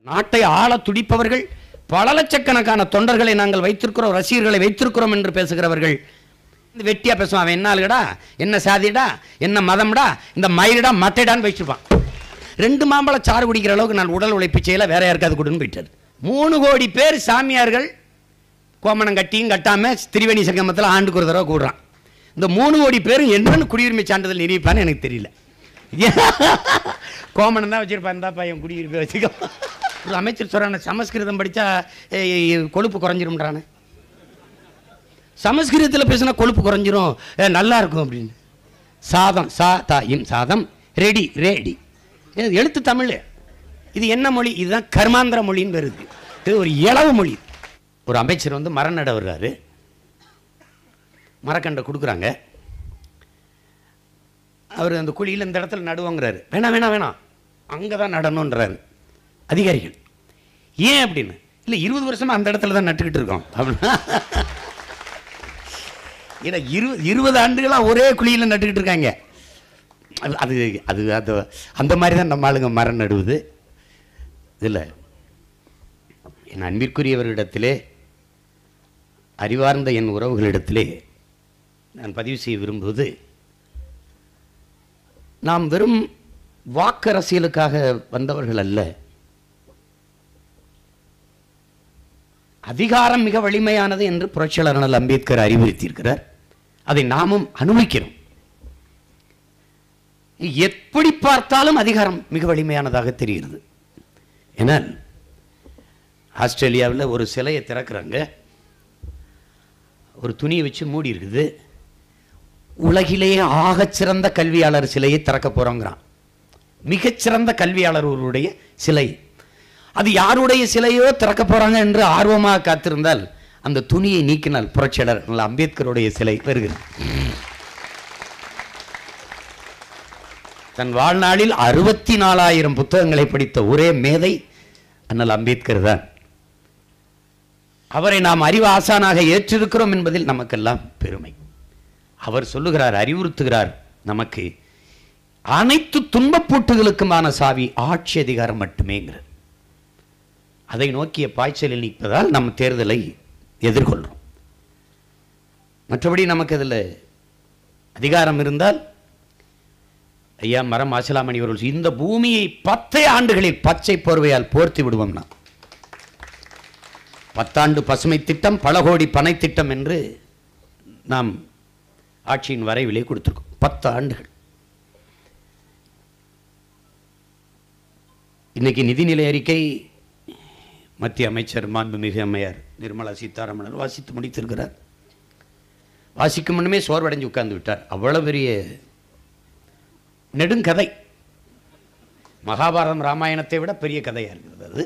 நாட்டை ஆள துடிப்பவர்கள், பல லட்சக்கணக்கான தொண்டர்களை நாங்கள் வைத்திருக்கிறோம், ரசிகர்களை வைத்திருக்கிறோம் என்று பேசுகிறவர்கள் வெட்டியா பேசுவான். அவன் என்ன ஆளுடா, என்ன சாதிடா, என்ன மதம்டா, இந்த மயிரிடா மட்டைடான்னு வச்சிருப்பான். 2 மாம்பழ சாறு குடிக்கிற அளவுக்கு நான் உடல் உழைப்பு செய்யல, வேற யாருக்காவது கொடுன்னு போயிட்டார். 3 கோடி பேர் சாமியார்கள் கோமணம் கட்டியும் கட்டாம திரிவேணி சங்கமத்தில் ஆண்டுக்கு ஒரு தடவை கூடுறான். இந்த 3 கோடி பேரும் என்னன்னு குடியுரிமை சான்றிதழ் நிரூபிப்பான்னு எனக்கு தெரியல. கோமணம் தான் வச்சிருப்பான், இந்த பையன் குடியுரிமை வச்சுக்க. ஒரு அமைச்சர் சொல்றான, சமஸ்கிருதம் படித்தா கொழுப்பு குறைஞ்சிரும்ன்றானே. சமஸ்கிருதத்தில் பேசினா கொழுப்பு குறைஞ்சிரும், நல்லா இருக்கும் அப்படின்னு. சாதம் சாதம் ரெடி ரெடி எழுத்து தமிழ். இது என்ன மொழி? இதுதான் கர்மாந்திர மொழின்னு வருது. இது ஒரு இளவு மொழி. ஒரு அமைச்சர் வந்து மரம் நட வர்றாரு, மரக்கண்டை கொடுக்குறாங்க. அவர் அந்த குழியில் இந்த இடத்துல நடுவாங்கிறாரு. வேணாம் வேணாம் வேணாம், அங்கே தான் நடணுன்றாரு அதிகாரிகள். ஏன் அப்படின்னு, இல்லை 20 வருஷமா அந்த இடத்துல தான் நட்டுக்கிட்டு இருக்கோம் அப்படின்னா. ஏன்னா 20 ஆண்டுகளாக ஒரே குழியில் நட்டுக்கிட்டு இருக்காங்க. அது அது அது அந்த மாதிரி தான் நம்ம ஆளுங்க மரம் நடுவது. இதில் என் அன்பிற்குரியவர்களிடத்திலே, அறிவார்ந்த என் உறவுகளிடத்திலே நான் பதிவு செய்ய விரும்புவது, நாம் வெறும் வாக்கரசியலுக்காக வந்தவர்கள் அல்ல. அதிகாரம் மிக வலிமையானது என்று புரட்சியாளர் அண்ணல் அம்பேத்கர் அறிவுறுத்தியிருக்கிறார். அதை நாமும் அனுபவிக்கிறோம். எப்படி பார்த்தாலும் அதிகாரம் மிக வலிமையானதாக தெரிகிறது. ஏன்னா ஆஸ்திரேலியாவில் ஒரு சிலையை திறக்கிறாங்க, ஒரு துணியை வச்சு மூடி இருக்குது. உலகிலேயே ஆகச்சிறந்த கல்வியாளர் சிலையை திறக்க போகிறோங்கிறான். மிகச்சிறந்த கல்வியாளர்களுடைய சிலை. அது யாருடைய சிலையோ திறக்க போகிறாங்க என்று ஆர்வமாக காத்திருந்தால் அந்த துணியை நீக்கினால் புரட்சியாளர் அம்பேத்கருடைய சிலை வருகிறது. தன் வாழ்நாளில் 64,000 புத்தகங்களை படித்த ஒரே மேதை அண்ணல் அம்பேத்கர் தான். அவரை நாம் அறிவு ஆசானாக ஏற்றிருக்கிறோம் என்பதில் நமக்கெல்லாம் பெருமை. அவர் சொல்லுகிறார், அறிவுறுத்துகிறார் நமக்கு, அனைத்து துன்பப்பூட்டுகளுக்குமான சாவி ஆட்சி அதிகாரம் மட்டுமேங்கிறார். அதை நோக்கிய பாய்ச்சலில் நிற்பதால் நம்ம தேர்தலை எதிர்கொள்கிறோம். மற்றபடி நமக்கு அதில் அதிகாரம் இருந்தால், ஐயா மரம் ஆசலாமணி அவர்கள் இந்த பூமியை 10 ஆண்டுகளில் பச்சை போர்வையால் போர்த்தி விடுவோம்னா, 10 ஆண்டு பசுமை திட்டம், பல கோடி பனை திட்டம் என்று நாம் ஆட்சியின் வரைவிலே கொடுத்திருக்கோம். 10 ஆண்டுகள். இன்னைக்கு நிதிநிலை அறிக்கை மத்திய அமைச்சர் மாண்புமிகு அம்மையார் நிர்மலா சீதாராமன் வாசித்து முடித்திருக்கிறார். வாசிக்கும் முன்னுமே சோர்வடைஞ்சு உட்கார்ந்து விட்டார். அவ்வளவு பெரிய நெடுங்கதை, மகாபாரதம் ராமாயணத்தை விட பெரிய கதையாக இருக்கிறது.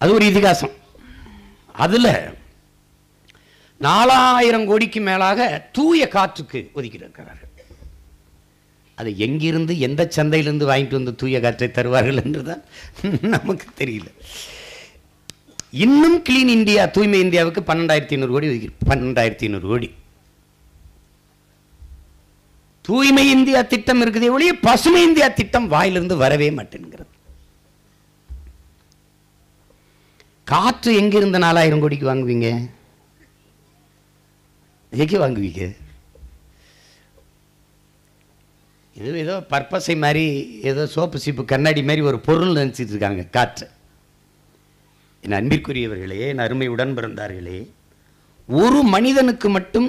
அது ஒரு இதிகாசம். அதில் 4000 கோடிக்கு மேலாக தூய காற்றுக்கு ஒதுக்கியிருக்கிறார்கள். அது எங்கிருந்து, எந்த சந்தையிலிருந்து வாங்கிட்டு வந்து தூய காற்றை தருவார்கள் என்றுதான் நமக்கு தெரியல. இன்னும் கிளீன் இந்தியா, தூய்மை இந்தியாவுக்கு 12,500 கோடி ஒதுக்கி, 12,500 கோடி. தூய்மை இந்தியா திட்டம் இருக்குதே ஒழிய பசுமை இந்தியா திட்டம் வாயிலிருந்து வரவே மாட்டேங்கிறது. காற்று எங்கிருந்து 4000 கோடிக்கு வாங்குவீங்க? எங்கே வாங்குவீங்க? இது ஏதோ பர்பஸை மாதிரி, ஏதோ சோப்பு சீப்பு கண்ணாடி மாதிரி ஒரு பொருள் நினைச்சிட்டு இருக்காங்க காற்று. என் அன்பிற்குரியவர்களே, என் அருமை உடன் பிறந்தார்களே, ஒரு மனிதனுக்கு மட்டும்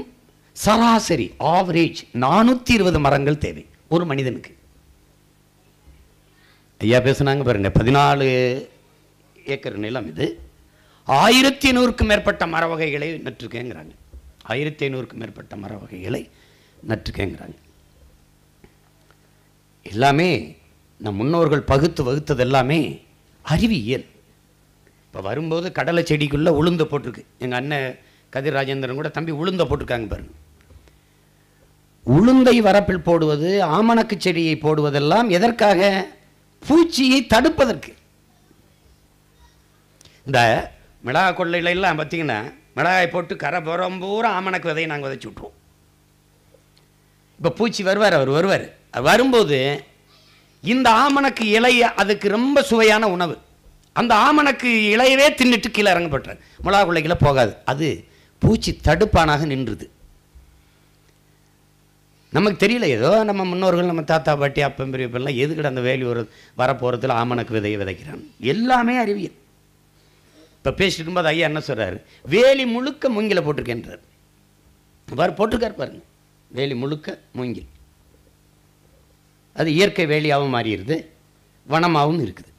சராசரி ஆவரேஜ் 420 மரங்கள் தேவை ஒரு மனிதனுக்கு. ஐயா பேசுனாங்க பாருங்க, 14 ஏக்கர் நிலம் இது, 1500க்கும் மேற்பட்ட மர வகைகளை நட்டுருக்கேங்கிறாங்க. 1500க்கும் மேற்பட்ட மர வகைகளை நட்டுருக்கேங்கிறாங்க. எல்லாமே நம் முன்னோர்கள் பகுத்து வகுத்தது எல்லாமே அறிவியல். இப்போ வரும்போது கடலை செடிக்குள்ளே உளுந்த போட்டிருக்கு. எங்கள் அண்ணன் கதிர் ராஜேந்திரன் கூட, தம்பி உளுந்த போட்டிருக்காங்க பாருங்க. உளுந்தை வரப்பில் போடுவது, ஆமணக்கு செடியை போடுவதெல்லாம் எதற்காக? பூச்சியை தடுப்பதற்கு. இந்த மிளகாய் கொள்ளையில எல்லாம் பார்த்தீங்கன்னா, மிளகாய் போட்டு கரை புறம்பூரா ஆமணக்கு விதையை நாங்கள் விதைச்சி விட்ருவோம். இப்போ பூச்சி வருவார், அவர் வருவார். வரும்போது இந்த ஆமணக்கு இலைய அதுக்கு ரொம்ப சுவையான உணவு. அந்த ஆமணக்கு இலையவே தின்னுட்டு கீழே இறங்கப்பட்டார். மிளகா கொள்ளைக்குள்ள போகாது, அது பூச்சி தடுப்பானாக நின்றுது. நமக்கு தெரியல, ஏதோ நம்ம முன்னோர்கள் நம்ம தாத்தா பாட்டி அப்பம் பெரியப்பெல்லாம் எதுக்கிட்ட அந்த வேலி வரப்போகிறதுல ஆமணக்கு விதையை விதைக்கிறான். எல்லாமே அறிவியல். இப்போ பேசிட்டு இருக்கும்போது ஐயா என்ன சொல்கிறாரு, வேலி முழுக்க மூங்கில போட்டிருக்கேன்றார். பாரு போட்டிருக்கார் பாருங்க, வேலி முழுக்க மூங்கில். அது இயற்கை வேலியாகவும் மாறிடுது, வனமாகவும் இருக்குது.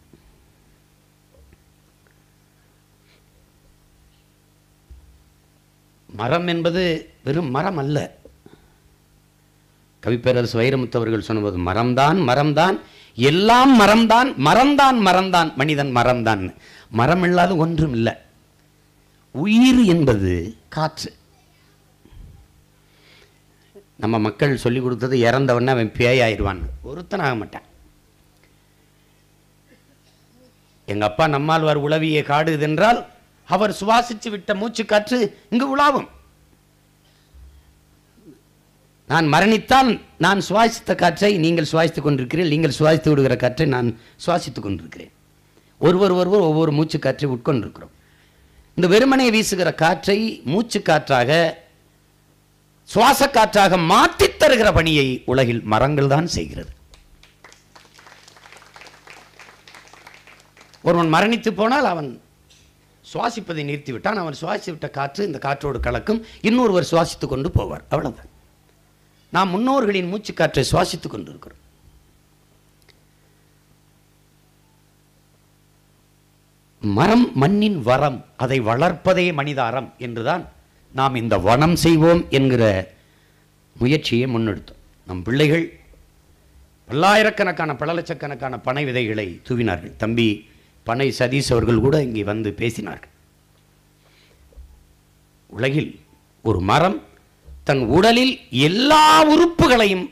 மரம் என்பது வெறும் மரம் அல்ல. கவிப்பேரரசு வைரமுத்து அவர்கள் சொன்னபோது மரம்தான் மரம்தான் எல்லாம் மரம்தான் மரம்தான் மரம்தான் மனிதன் மரம்தான். மரம் இல்லாத ஒன்றும் இல்லை. உயிர் என்பது காற்று. நம்ம மக்கள் சொல்லி கொடுத்தது இறந்தவன அவன் பேய் ஆயிடுவான், ஒருத்தன் ஆக மாட்டான். எங்க அப்பா நம்மாழ்வார் உளவிய காடு என்றால் அவர் சுவாசித்து விட்ட மூச்சு காற்று இங்கு உலாவும். நான் மரணித்தால் நான் சுவாசித்த காற்றை நீங்கள் சுவாசித்துக் கொண்டிருக்கிறீர்கள், நீங்கள் சுவாசித்து விடுகிற காற்றை நான் சுவாசித்துக் கொண்டிருக்கிறேன். ஒருவர் ஒவ்வொரு மூச்சு காற்றை உட்கொண்டிருக்கிறோம். இந்த வெறுமனை வீசுகிற காற்றை மூச்சு காற்றாக சுவாச காற்றாக மாற்றித் தருகிற பணியை உலகில் மரங்கள் தான் செய்கிறது. ஒருவன் மரணித்து போனால் அவன் சுவாசிப்பதை நிறுத்திவிட்டான். அவன் சுவாசித்து விட்ட காற்று இந்த காற்றோடு கலக்கும், இன்னொருவர் சுவாசித்துக் கொண்டு போவார். அவ்வளவுதான். நாம் முன்னோர்களின் மூச்சு காற்றை சுவாசித்துக் கொண்டிருக்கிறோம். மரம் மண்ணின் வரம், அதை வளர்ப்பதே மனிதாரம் என்றுதான் நாம் இந்த வனம் செய்வோம் என்கிற முயற்சியை முன்னெடுத்தோம். நம் பிள்ளைகள் பல்லாயிரக்கணக்கான பல லட்சக்கணக்கான பனை விதைகளை தூவினார்கள். தம்பி பனை சதீஷ் அவர்கள் கூட இங்கே வந்து பேசினார்கள். உலகில் ஒரு மரம் தன் உடலில் எல்லா உறுப்புகளையும்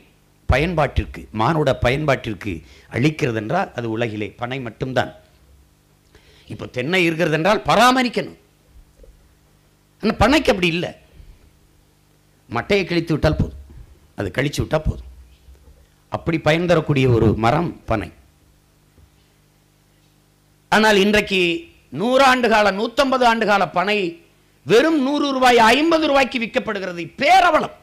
பயன்பாட்டிற்கு, மானுட பயன்பாட்டிற்கு அளிக்கிறது என்றால் அது உலகிலே பனை மட்டும்தான். இப்போ தென்னை இருக்கிறது என்றால் பராமரிக்கணும். ஆனால் பனைக்கு அப்படி இல்லை. மட்டையை கிழித்து விட்டால் போதும், அது கழிச்சு விட்டால் போதும். அப்படி பயன் தரக்கூடிய ஒரு மரம் பனை. ஆனால் இன்றைக்கு 100 ஆண்டு கால 150 ஆண்டு கால பனை வெறும் 100 ரூபாய் 50 ரூபாய்க்கு விற்கப்படுகிறது. பேரவலம்.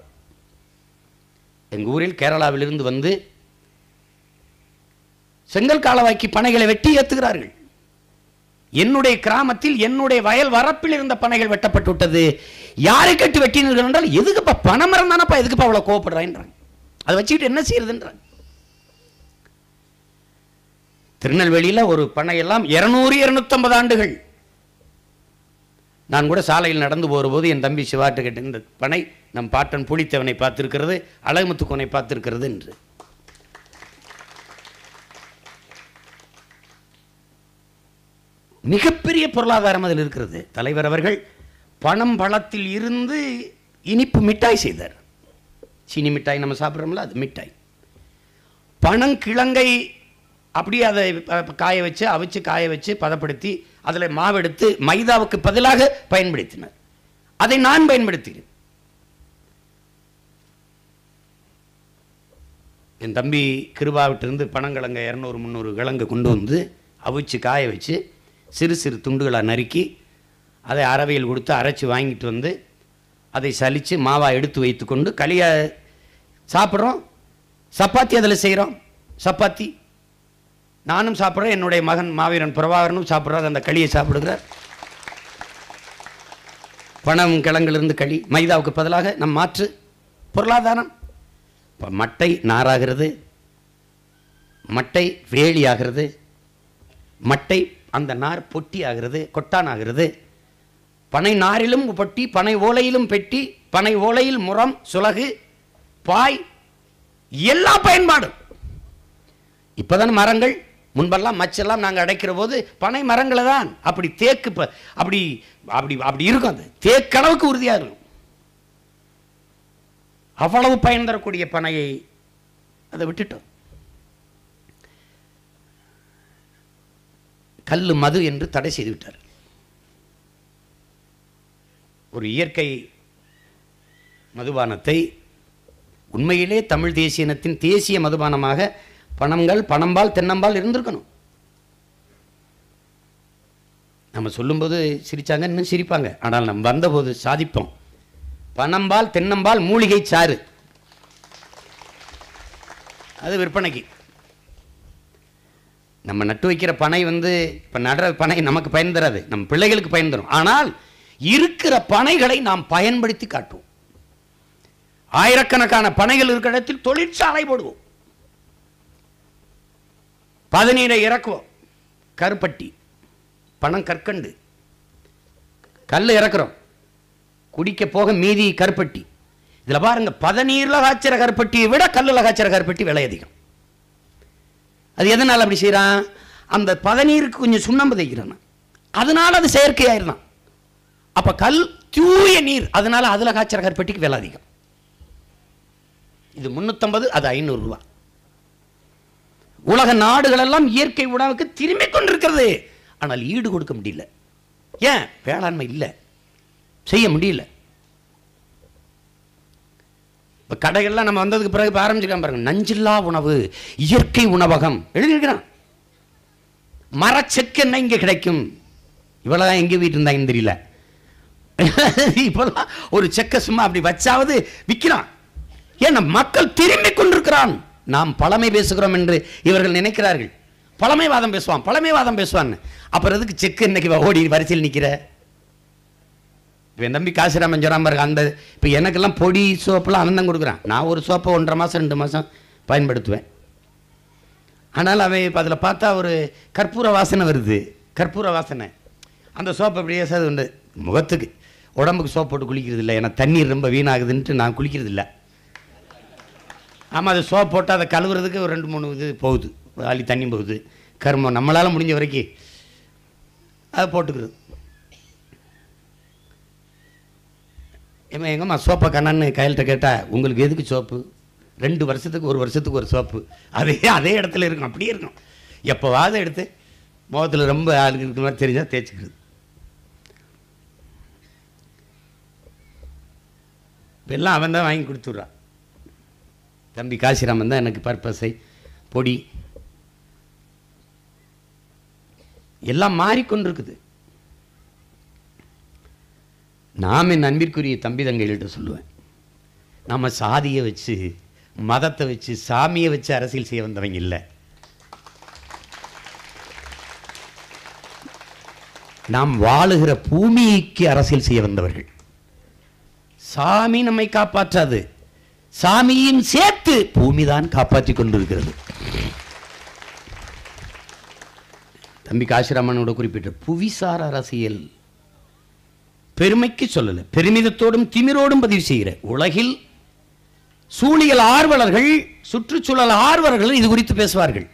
எங்கள் ஊரில் கேரளாவிலிருந்து வந்து செங்கல் காலவாய்க்கு பனைகளை வெட்டி ஏற்றுகிறார்கள். என்னுடைய கிராமத்தில் என்னுடைய வயல் வரப்பில் இருந்த பனைகள் வெட்டப்பட்டு விட்டது. யாரை கட்டு வெட்டினீர்கள் என்றால், எதுக்குப்பா பனைமரம் தானப்பா, எதுக்குப்பா அவ்வளோ கோவப்படுறான்றாங்க. அதை வச்சுக்கிட்டு என்ன செய்யறதுன்றாங்க. திருநெல்வேலியில் ஒரு பனையெல்லாம் 200-250 ஆண்டுகள். நான் கூட சாலையில் நடந்து போகிறபோது என் தம்பி சிவாட்ட கேட்டேன், இந்த பனை நம் பாட்டன் புலித்தேவனை பார்த்திருக்கிறது, அழகுமுத்துக்கோனை பார்த்திருக்கிறது என்று. மிகப்பெரிய பொருளாதாரம் அதில் இருக்கிறது. தலைவர் அவர்கள் பணம் பழத்தில் இருந்து இனிப்பு மிட்டாய் செய்தார். சீனி மிட்டாய் நம்ம சாப்பிட்றோம்ல, அது மிட்டாய். பனங்கிழங்கை அப்படியே அதை காய வச்சு அவிச்சு காய வச்சு பதப்படுத்தி அதில் மாவெடுத்து மைதாவுக்கு பதிலாக பயன்படுத்தினார். அதை நான் பயன்படுத்தினேன். என் தம்பி கிருபாவிட்டிருந்து பனங்கிழங்க 200-300 கிழங்கு கொண்டு வந்து அவிச்சு காய வச்சு சிறு சிறு துண்டுகளாக நறுக்கி அதை அரவையில் கொடுத்து அரைச்சி வாங்கிட்டு வந்து அதை சலித்து மாவாக எடுத்து வைத்து கொண்டு களியை சாப்பிட்றோம். சப்பாத்தி அதில் செய்கிறோம். சப்பாத்தி நானும் சாப்பிட்றேன், என்னுடைய மகன் மாவீரன் பிரபாகரனும் சாப்பிட்றாரு, அந்த களியை சாப்பிடுகிறார். பணம் கிழங்கிலிருந்து களி, மைதாவுக்கு பதிலாக நம் மாற்று பொருளாதாரம். இப்போ மட்டை நாராகிறது, மட்டை வேலி ஆகிறது, மட்டை அந்த நார் பொட்டி ஆகிறது, கொட்டான் ஆகிறது. பனை நாரிலும் பொட்டி, பனை ஓலையிலும் பெட்டி, பனை ஓலையில் முறம், சுலகு, பாய், எல்லா பயன்பாடும். இப்போதான் மரங்கள், முன்பெல்லாம் மச்செல்லாம் நாங்கள் அடைக்கிற போது பனை மரங்களை தான். அப்படி தேக்கு அப்படி அப்படி அப்படி இருக்கும். அது தேக்களவுக்கு உறுதியாக இருக்கும். அவ்வளவு பயன் தரக்கூடிய பனையை அதை விட்டுட்டோம். கல்லு மது என்று தடை செய்து விட்டார். ஒரு இயற்கை மதுபானத்தை உண்மையிலே தமிழ் தேசிய இனத்தின் தேசிய மதுபானமாக பணங்கள், பணம்பால், தென்னம்பால் இருந்திருக்கணும். நம்ம சொல்லும்போது சிரிச்சாங்க, இன்னும் சிரிப்பாங்க. ஆனால் நம்ம வந்தபோது சாதிப்போம். பனம்பால், தென்னம்பால், மூலிகை சாறு, அது விற்பனைக்கு. நம்ம நட்டு வைக்கிற பனை இப்போ நடுற பனை நமக்கு பயன் தராது, நம்ம பிள்ளைகளுக்கு பயன் தரும். ஆனால் இருக்கிற பனைகளை நாம் பயன்படுத்தி காட்டுவோம். ஆயிரக்கணக்கான பனைகள் இருக்கிற இடத்தில் தொழிற்சாலை போடுவோம், பதநீரை இறக்குவோம், கருப்பட்டி, பணம் கற்கண்டு, கல் இறக்குறோம், குடிக்க போக மீதி கருப்பட்டி. இதில் பாருங்க, பதநீரில் காய்ச்சற கருப்பட்டியை விட கல்லில் காய்ச்சற கருப்பட்டி விலை அதிகம். அது எதனால் அப்படி செய்கிறான்? அந்த பதநீருக்கு கொஞ்சம் சுண்ணாம்பு தைக்கிறான், அதனால அது செயற்கையாயிருந்தான். அப்போ கல் தூய நீர், அதனால அதில் காய்ச்சற கருப்பட்டிக்கு விலை அதிகம். இது 350, அது 500 ரூபா. உலக நாடுகள் எல்லாம் இயற்கை உணவுக்கு திரும்பிக் கொண்டிருக்கிறது. ஆனால் ஈடு கொடுக்க முடியல. ஏன்? வேளாண்மை இல்லை, செய்ய முடியல. இப்போ கடைகள்லாம் நம்ம வந்ததுக்கு பிறகு ஆரம்பிச்சிருக்கான் பாருங்க, நஞ்சில்லா உணவு, இயற்கை உணவகம் எழுதியிருக்கிறான். மரச்செக்கெண்ணெய் இங்கே கிடைக்கும். இவ்வளோதான் எங்கே வீட்டு இருந்தாங்கன்னு தெரியல. இப்போல்லாம் ஒரு செக்க சும்மா அப்படி வச்சாவது விற்கிறான். ஏன்னா மக்கள் திரும்பிக் கொண்டிருக்கிறான். நாம் பழமை பேசுகிறோம் என்று இவர்கள் நினைக்கிறார்கள். பழமைவாதம் பேசுவான், பழமைவாதம் பேசுவான்னு. அப்புறம் எதுக்கு செக்கு இன்னைக்கு ஓடி வரிசையில் நிற்கிற? இப்போ என் தம்பி காசிராமன் சொன்னான் பாருங்க, அந்த இப்போ எனக்கெல்லாம் பொடி சோப்பெல்லாம் அவன் தான் கொடுக்குறான். நான் ஒரு சோப்பை 1.5 மாதம் 2 மாதம் பயன்படுத்துவேன். ஆனால் அவன் இப்போ அதில் பார்த்தா ஒரு கற்பூர வாசனை வருது, கற்பூர வாசனை. அந்த சோப்பை அப்படியே அது உண்டு முகத்துக்கு, உடம்புக்கு சோப்பு போட்டு குளிக்கிறது இல்லை. ஏன்னா தண்ணீர் ரொம்ப வீணாகுதுன்ட்டு நான் குளிக்கிறது இல்லை. ஆமாம், அது சோப்பு போட்டு அதை கழுவுறதுக்கு ஒரு 2-3 இது போகுது, அள்ளி தண்ணி போகுது. கர்மம் நம்மளால் முடிஞ்ச வரைக்கும் அதை போட்டுக்கிறது. எங்கம்மா சோப்பை கண்ணான்னு கையில்கிட்ட கேட்டால், உங்களுக்கு எதுக்கு சோப்பு? 2 வருஷத்துக்கு 1 வருஷத்துக்கு ஒரு சோப்பு, அதே இடத்துல இருக்கும், அப்படியே இருக்கும். எப்போவாது எடுத்து முகத்தில் ரொம்ப ஆளுக்கு இருக்கிற மாதிரி தெரிஞ்சால் தேய்ச்சிக்கிறது. எல்லாம் அவன் தான் வாங்கி கொடுத்துட்றான். தம்பி காசிராமன் தான் எனக்கு பர்பஸை, பொடி எல்லாம் மாறிக்கொண்டிருக்குது. நாம் என் அன்பிற்குரிய தம்பி தங்கைகள்கிட்ட சொல்லுவேன், நம்ம சாதியை வச்சு, மதத்தை வச்சு, சாமியை வச்சு அரசியல் செய்ய வந்தவங்க இல்லை. நாம் வாழுகிற பூமிக்கு அரசியல் செய்ய வந்தவர்கள். சாமி நம்மை காப்பாற்றாது, சாமியும் சேர்த்து பூமிதான் காப்பாற்றிக் கொண்டிருக்கிறது. தம்பி காசிராமனோட குறிப்பிட்ட புவிசார் அரசியல் பெருமைக்கு சொல்லல, பெருமிதத்தோடும் திமிரோடும் பதிவு செய்கிற உலகில் சூழியல் ஆர்வலர்கள், சுற்றுச்சூழல் ஆர்வலர்கள் இது குறித்து பேசுவார்கள்.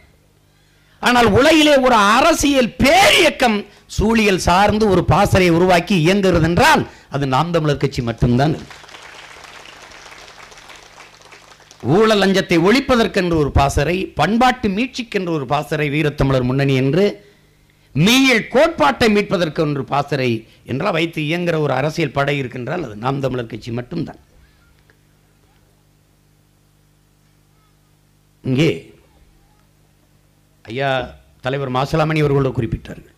ஆனால் உலகிலே ஒரு அரசியல் பேரியக்கம் சூழியல் சார்ந்து ஒரு பாசறை உருவாக்கி இயங்குகிறது என்றால் அது நாம் தமிழர் கட்சி மட்டும்தான். ஊழல் லஞ்சத்தை ஒழிப்பதற்கென்று ஒரு பாசறை, பண்பாட்டு மீட்சிக்கென்று ஒரு பாசறை வீரத்தமிழர் முன்னணி என்று, மெய்யியல் கோட்பாட்டை மீட்பதற்கு ஒன்று பாசறை என்றால் வைத்து இயங்குகிற ஒரு அரசியல் படை இருக்கின்றால் அது நாம் தமிழர் கட்சி மட்டும்தான். இங்கே ஐயா தலைவர் மாசலாமணி அவர்களோடு குறிப்பிட்டார்கள்,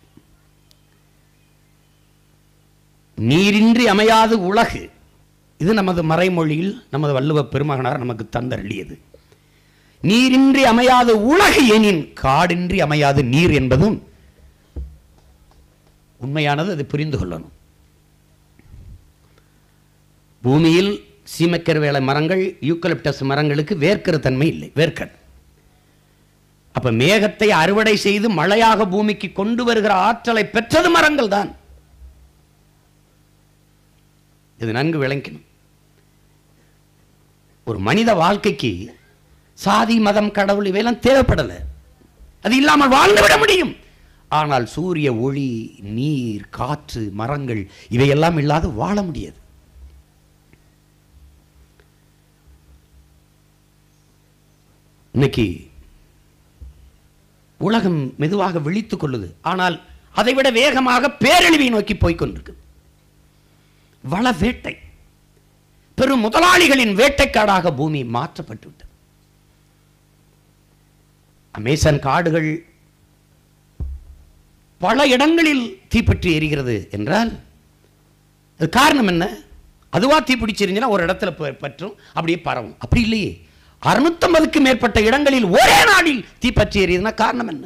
நீரின்றி அமையாது உலகு. இது நமது மறைமொழியில் நமது வள்ளுவ பெருமகனார் நமக்கு தந்தருளியது. நீரின்றி அமையாது உலகு எனின் காடின்றி அமையாது நீர் என்பதும் உண்மையானது. அது புரிந்து கொள்ளணும். பூமியில் சீமக்கருவேல மரங்கள், யூக்கலிப்டஸ் மரங்களுக்கு வேர்க்கிற தன்மை இல்லை, வேர்க்கல். அப்ப மேகத்தை அறுவடை செய்து மழையாக பூமிக்கு கொண்டு வருகிற ஆற்றலை பெற்றது மரங்கள் தான். இது நன்கு விளங்கணும். ஒரு மனித வாழ்க்கைக்கு சாதி, மதம், கடவுள் இவையெல்லாம் தேவைப்படலை. அது இல்லாமல் வாழ்ந்துவிட முடியும். ஆனால் சூரிய ஒளி, நீர், காற்று, மரங்கள் இவையெல்லாம் இல்லாது வாழ முடியாது. இன்னைக்கு உலகம் மெதுவாக விழித்துக் கொள்ளுது. ஆனால் அதைவிட வேகமாக பேரழிவை நோக்கி போய்கொண்டிருக்கு. வள வேட்டை, பெரும் முதலாளிகளின் வேட்டைக்காடாக பூமி மாற்றப்பட்டு விட்டது. அமேசான் காடுகள் பல இடங்களில் தீப்பற்றி எரிகிறது என்றால் அது காரணம் என்ன? அதுவா தீப்பிடிச்சிருந்துச்சுன்னா ஒரு இடத்துல பற்றும், அப்படியே பரவும். அப்படி இல்லையே, 650க்கு மேற்பட்ட இடங்களில் ஒரே நாளில் தீப்பற்றி எரியுதுன்னா காரணம் என்ன?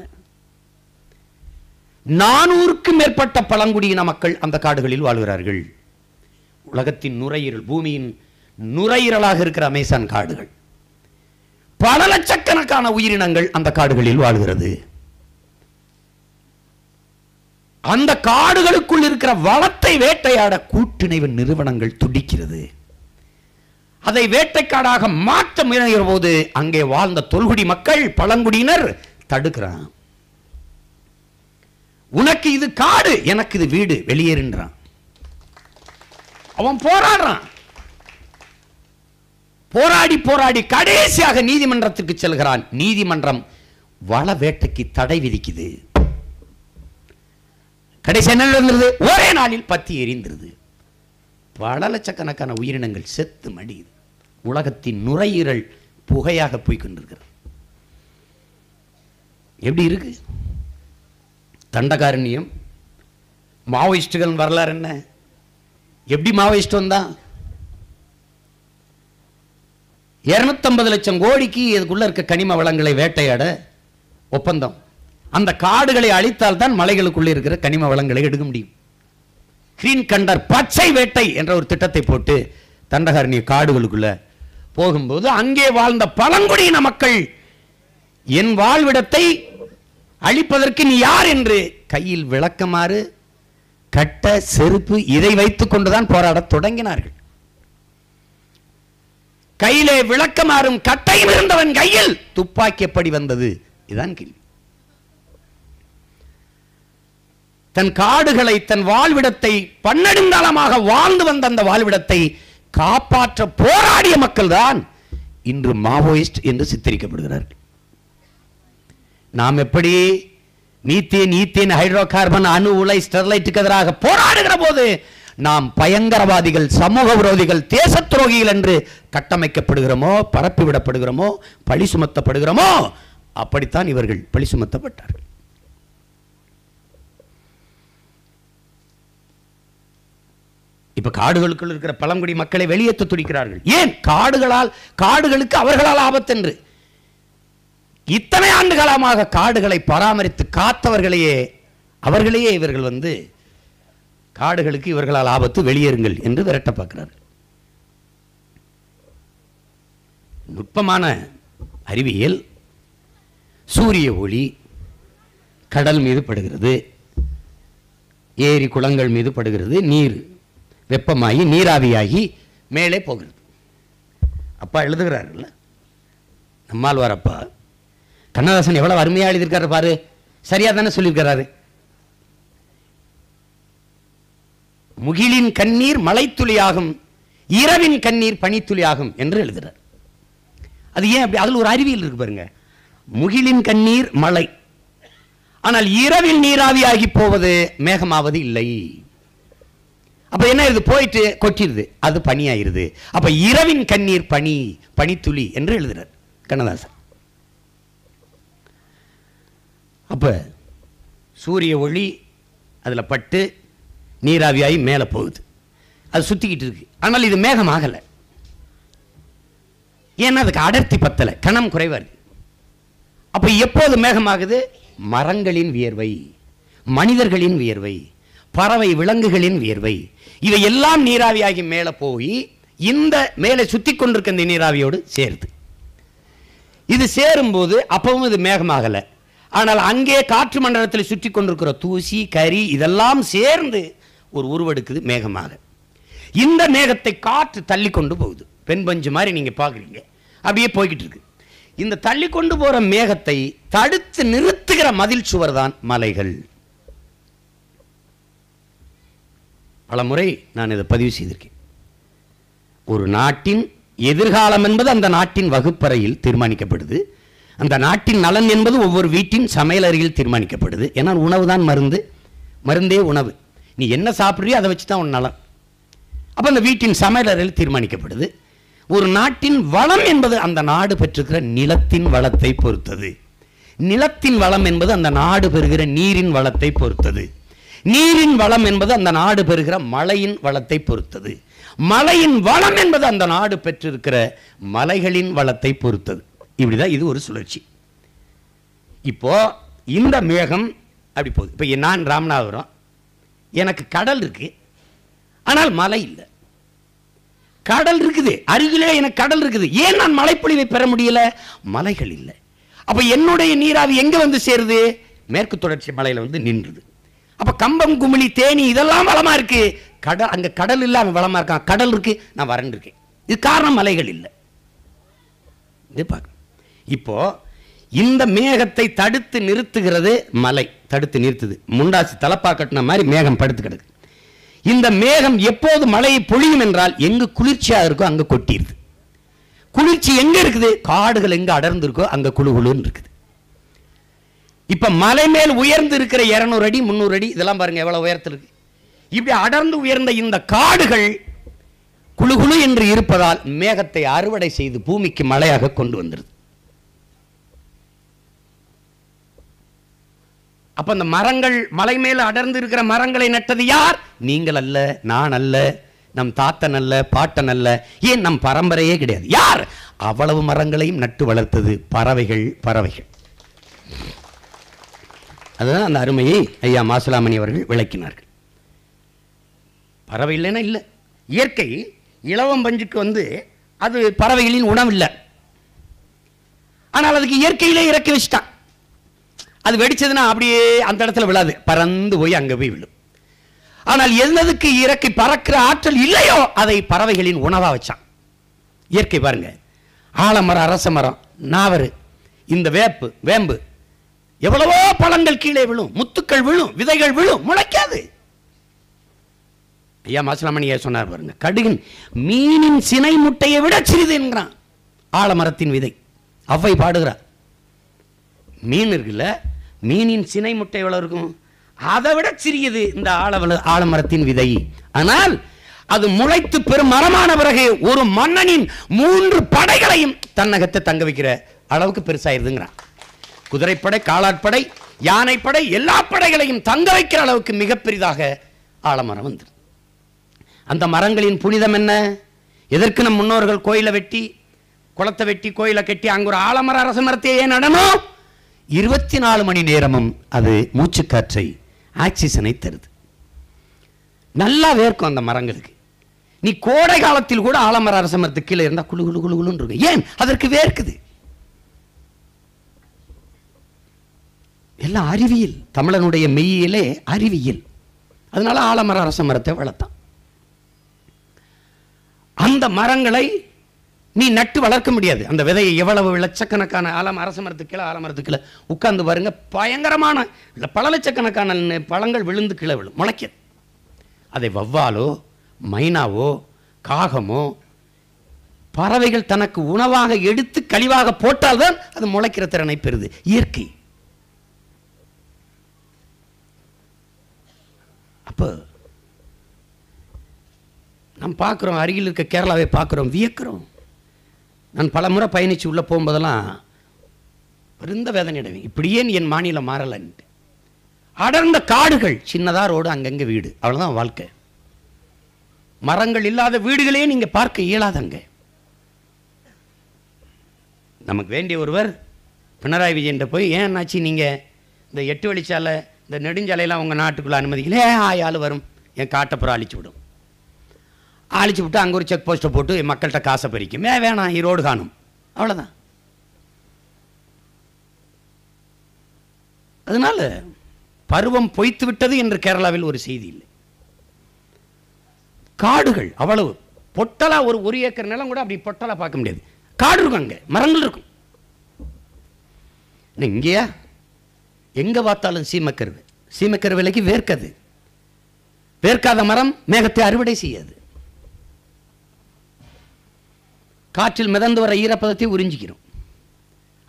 400க்கும் மேற்பட்ட பழங்குடியின மக்கள் அந்த காடுகளில் வாழ்கிறார்கள். உலகத்தின் நுரையீரல், பூமியின் நுரையீரலாக இருக்கிற அமேசான் காடுகள், பல லட்சக்கணக்கான உயிரினங்கள் அந்த காடுகளில் வாழ்கிறது. அந்த காடுகளுக்குள் இருக்கிற வளத்தை வேட்டையாட கூட்டிணைவு நிறுவனங்கள் துடிக்கிறது. அதை வேட்டைக்காடாக மாற்ற முயலுகிற போது அங்கே வாழ்ந்த தொல்குடி மக்கள், பழங்குடியினர் தடுக்கிறான். உனக்கு இது காடு, எனக்கு இது வீடு, வெளியேறுன்றான். அவன் போராடுறான். போராடி போராடி கடைசியாக நீதிமன்றத்துக்கு செல்கிறான். நீதிமன்றம் வள வேட்டைக்கு தடை விதிக்குது. கடைசி என்ன நடந்தது? ஒரே நாளில் பத்தி எரிந்தது. பல லட்சக்கணக்கான உயிரினங்கள் செத்து மடியுது. உலகத்தின் நுரையீரல் புகையாக போய் கொண்டிருக்கிறது. எப்படி இருக்கு தண்டகாரண்யம்? மாவோயிஸ்டுகள் வரலாறு என்ன? எப்படி மாவோயிஸ்ட் வந்தான்? 250 லட்சம் கோடிக்கு இதுக்குள்ள இருக்க கனிம வளங்களை வேட்டையாட ஒப்பந்தம். அந்த காடுகளை அழித்தால் தான் மலைகளுக்குள்ளே இருக்கிற கனிம வளங்களை எடுக்க முடியும். கிரீன் கண்டர், பச்சை வேட்டை என்ற ஒரு திட்டத்தை போட்டு தண்டகாரண்ய காடுகளுக்குள்ள போகும்போது அங்கே வாழ்ந்த பழங்குடியின மக்கள் என் வாழ்விடத்தை அழிப்பதற்கு நீ யார் என்று கையில் விளக்கமாறு, கட்ட, செருப்பு இதை வைத்துக் கொண்டுதான் போராடத் தொடங்கினார்கள். கையிலே விளக்கமாறும் கட்டையும் இருந்தவன் கையில் துப்பாக்கி எப்படி வந்தது? இதுதான் கேள்வி. தன் காடுகளை, தன் வாழ்விடத்தை, பன்னெடுங்காலமாக வாழ்ந்து வந்த அந்த வாழ்விடத்தை காப்பாற்ற போராடிய மக்கள் தான் இன்று மாவோயிஸ்ட் என்று சித்தரிக்கப்படுகிறார்கள். நாம் எப்படி மீத்தேன், ஈத்தேன், ஹைட்ரோ கார்பன், அணு உலை, ஸ்டெர்லைட்டுக்கு எதிராக போராடுகிற போது நாம் பயங்கரவாதிகள், சமூக விரோதிகள், தேச துரோகிகள் என்று கட்டமைக்கப்படுகிறோமோ, பரப்பிவிடப்படுகிறோமோ, பழி சுமத்தப்படுகிறோமோ, அப்படித்தான் இவர்கள் பழி சுமத்தப்பட்டார்கள். இப்ப காடுகளுக்குள் இருக்கிற பழங்குடி மக்களை வெளியேற்ற துடிக்கிறார்கள். ஏன்? காடுகளுக்கு அவர்களால் ஆபத்து என்று. இத்தனை ஆண்டு காலமாக காடுகளை பராமரித்து காத்தவர்களையே இவர்கள் காடுகளுக்கு இவர்களால் ஆபத்து, வெளியேறுங்கள் என்று விரட்ட பார்க்கிறார்கள். நுட்பமான அறிவியல், சூரிய ஒளி கடல் மீது படுகிறது, ஏரி குளங்கள் மீது படுகிறது, நீர் வெப்பமாகி நீராவியாகி மேலே போகிறது. அப்பா எழுதுகிறார்கள், நம்மாழ்வார் அப்பா. கண்ணதாசன் எவ்வளவு அருமையா எழுதியிருக்காரு பாரு, சரியா தானே சொல்லியிருக்கிறாரு. முகிலின் கண்ணீர் மலைத்துளியாகும், இரவின் கண்ணீர் பனித்துளியாகும் என்று எழுதுகிறார். அது ஏன் அப்படி? அதில் ஒரு அறிவியல் இருக்கு பாருங்க. முகிலின் கண்ணீர் மழை, ஆனால் இரவில் நீராவியாகி போவது மேகமாவது இல்லை. அப்ப என்ன இது? போயிட்டு கொட்டிடுது, அது பனியாயிருது. அப்ப இரவின் கண்ணீர் பனித்துளி என்று எழுதுறார் கண்ணதாசன். அப்ப சூரிய ஒளி அதுல பட்டு நீராவியாகி மேலே போகுது, அது சுத்திக்கிட்டு இருக்கு. ஆனால் இது மேகம் ஆகலை. ஏன்னா அதுக்கு அடர்த்தி பத்தலை, கணம் குறைவா இருக்கு. அப்ப எப்போது மேகமாகுது? மரங்களின் வியர்வை, மனிதர்களின் வியர்வை, பறவை விலங்குகளின் வியர்வை, இவை எல்லாம் நீராவியாகி மேலே போய் இந்த மேலே சுத்தி கொண்டிருக்க இந்த நீராவியோடு சேருது. இது சேரும்போது அப்பவும் இது மேகமாகலை. ஆனால் அங்கே காற்று மண்டலத்தில் சுற்றி கொண்டிருக்கிற தூசி, கரி இதெல்லாம் சேர்ந்து ஒரு உருவெடுக்குது மேகமாக. இந்த மேகத்தை காற்று தள்ளி கொண்டு போகுது. பெண் பஞ்சு மாதிரி நீங்க பார்க்குறீங்க, அப்படியே போய்கிட்டு இருக்கு. இந்த தள்ளி கொண்டு போற மேகத்தை தடுத்து நிறுத்துகிற மதில் சுவர் தான் மலைகள். பல முறை நான் இதை பதிவு செய்திருக்கேன். ஒரு நாட்டின் எதிர்காலம் என்பது அந்த நாட்டின் வகுப்பறையில் தீர்மானிக்கப்படுது. அந்த நாட்டின் நலன் என்பது ஒவ்வொரு வீட்டின் சமையலறையில் தீர்மானிக்கப்படுது. ஏன்னா உணவு தான் மருந்து, மருந்தே உணவு. நீ என்ன சாப்பிட்றியோ அதை வச்சு தான் உன் நலன். அப்போ அந்த வீட்டின் சமையலறையில் தீர்மானிக்கப்படுது. ஒரு நாட்டின் வளம் என்பது அந்த நாடு பெற்றிருக்கிற நிலத்தின் வளத்தை பொறுத்தது. நிலத்தின் வளம் என்பது அந்த நாடு பெறுகிற நீரின் வளத்தை பொறுத்தது. நீரின் வளம் என்பது அந்த நாடு பெறுகிற மழையின் வளத்தை பொறுத்தது. மலையின் வளம் என்பது அந்த நாடு பெற்றிருக்கிற மலைகளின் வளத்தை பொறுத்தது. இப்படிதான் இது ஒரு சுழற்சி. இப்போ இந்த மேகம் அப்படி போகுது. இப்போ நான் ராமநாதபுரம், எனக்கு கடல் இருக்கு, ஆனால் மலை இல்லை. கடல் இருக்குது, அருகிலே எனக்கு கடல் இருக்குது, ஏன் நான் மழைப்பொழிவை பெற முடியல? மலைகள் இல்லை. அப்ப என்னுடைய நீராவி எங்க வந்து சேருது? மேற்கு தொடர்ச்சி மலையில வந்து நின்றுது. அப்ப கம்பம், குமிழி, தேனி இதெல்லாம் வளமா இருக்கு. கடல், அங்க கடல் இல்ல, அவன் வளமா இருக்கான். கடல் இருக்கு, நான் வறண்டு இருக்கேன். இது காரணம் மலைகள் இல்லை. இப்போ இந்த மேகத்தை தடுத்து நிறுத்துகிறது மலை. தடுத்து நிறுத்துது. முண்டாசி தலப்பா கட்டின மாதிரி மேகம் படுத்து கிடக்கு. இந்த மேகம் எப்போது மழையை பொழியும் என்றால் எங்கு குளிர்ச்சியா இருக்கோ அங்க கொட்டிடுது. குளிர்ச்சி எங்க இருக்குது? காடுகள் எங்க அடர்ந்து இருக்கோ அங்க குளுகுளுன்னு இருக்குது. இப்ப மலை மேல் உயர்ந்து இருக்கிற 200 அடி 300 அடி இதெல்லாம் பாருங்க எவ்வளவு உயரத்தில் இருக்கு. இப்படி அடர்ந்து உயர்ந்த இந்த காடுகள் குளுகுளு என்று இருப்பதால் மேகத்தை அறுவடை செய்து பூமிக்கு மழையாக கொண்டு வந்துருது. அப்ப அந்த மரங்கள், மலை மேல அடர்ந்து இருக்கிற மரங்களை நட்டது யார்? நீங்கள் அல்ல, நான் அல்ல, நம் தாத்தன் அல்ல, பாட்டன் அல்ல, ஏன் நம் பரம்பரையே கிடையாது. யார்? அவ்வளவு மரங்களையும் நட்டு வளர்த்தது பறவைகள். பறவைகள். அதுதான் அந்த அருமையை ஐயா மாசிலாமணி அவர்கள் விளக்கினார்கள். பறவை இல்லைன்னா இல்லை. இயற்கை இலவம் பஞ்சுக்கு வந்து அது பறவைகளின் உணவு இல்லை, ஆனால் அதுக்கு இயற்கையிலே இறக்கி வச்சுட்டான். அது வெடிச்சதுன்னா அப்படியே அந்த இடத்துல விழாது, பறந்து போய் அங்கே போய் விழும். ஆனால் எதுக்கு இறக்கி பறக்கிற ஆற்றல் இல்லையோ அதை பறவைகளின் உணவா வச்சான். இயற்கை பாருங்க, ஆலமரம், அரச மரம், நாவரு, இந்த வேம்பு எவ்வளவோ பழங்கள் கீழே விழும், முத்துக்கள் விழும், விதைகள் விழும், முளைக்காது. ஐயா மாசிலாமணியா சொன்னார் பாருங்க, கடுகின் மீனின் சினை முட்டையை விட சிறிது என்கிறான் ஆலமரத்தின் விதை. அவ்வை பாடுகிறார். மீன் இருக்குல்ல, மீனின் சினை முட்டை எவ்வளவு இருக்கும்? அதை விட சிறியது இந்த ஆலமரத்தின் விதை. ஆனால் அது முளைத்து பெரும் மரமான பிறகு ஒரு மன்னனின் 3 படைகளையும் தன்னகத்தை தங்க வைக்கிற அளவுக்கு பெருசாயிருதுங்கிறான். குதிரைப்படை, காலாட்படை, யானைப்படை, எல்லா படைகளையும் தங்க வைக்கிற அளவுக்கு மிக பெரிதாக ஆலமரம் வந்து. அந்த மரங்களின் புனிதம் என்ன? எதற்கு நம் முன்னோர்கள் கோயிலை வெட்டி, குளத்தை வெட்டி, கோயிலை கட்டி அங்கு ஒரு ஆலமர அரச மரத்தை ஏன் நடணும்? 24 மணி நேரமும் அது மூச்சுக்காற்றை, ஆக்சிஜனை தருது. நல்லா வேர்க்கும் அந்த மரங்களுக்கு. நீ கோடை காலத்தில் கூட ஆலமர அரச மரத்துக்கு கீழே இருந்தால் குழு குழு குழுன்னு இருக்கு. ஏன்? அதற்கு வேர்க்குது. எல்லாம் அறிவியல். தமிழனுடைய மெய்யிலே அறிவியல். அதனால ஆலமர அரச மரத்தை வளர்த்தான். அந்த மரங்களை நீ நட்டு வளர்க்க முடியாது. அந்த விதையை எவ்வளவு லட்சக்கணக்கான அரச மரத்துக்கு கீழே, ஆலமரத்துக்கு கீழே உட்கார்ந்து பாருங்க, பயங்கரமான பல லட்சக்கணக்கான பழங்கள் விழுந்து கீழே விழும், முளைக்க. அதை வவ்வாலோ, மைனாவோ, காகமோ, பறவைகள் தனக்கு உணவாக எடுத்து கழிவாக போட்டால்தான் அது முளைக்கிற திறனை பெறுது. இயற்கை. அப்போ நாம் பார்க்குறோம், அருகில் இருக்க கேரளாவை பார்க்குறோம், வியக்கிறோம். நான் பல முறை பயணித்து உள்ளே போகும்போதெல்லாம் பெருந்த வேதனை அடைவேன். இப்படியே என் மாநிலம் மாறலன்ட்டு. அடர்ந்த காடுகள், சின்னதா ரோடு, அங்கங்கே வீடு, அவ்வளோதான் வாழ்க்கை. மரங்கள் இல்லாத வீடுகளே நீங்கள் பார்க்க இயலாதங்க. நமக்கு வேண்டிய ஒருவர் பினராயி விஜயன்ட்ட போய், ஏன் என்னாச்சு நீங்கள் இந்த 8 வழிச்சாலை, இந்த நெடுஞ்சாலையெல்லாம் உங்கள் நாட்டுக்குள்ளே அனுமதிக்கல? ஆள் வரும், என் காட்டப்புறம் அழிச்சு விடும். அழிச்சு விட்டு அங்கே ஒரு செக் போஸ்ட்டை போட்டு மக்கள்கிட்ட காசை பறிக்கும். வேணாம், ஈரோடு காணும், அவ்வளோதான். அதனால பருவம் பொய்த்து விட்டது என்று கேரளாவில் ஒரு செய்தி இல்லை. காடுகள் அவ்வளவு பொட்டலா, ஒரு ஏக்கர் நிலம் கூட அப்படி பொட்டலா பார்க்க முடியாது. காடு இருக்கும், அங்கே மரங்கள் இருக்கும். இங்கேயா எங்க பார்த்தாலும் சீமக்கருவை. சீமக்கருவிலைக்கு வேர்க்காது. வேர்க்காத மரம் மேகத்தை அறுவடை செய்யாது. காற்றில் மிதந்து வர ஈரப்பதத்தை உறிஞ்சிக்கிறோம்.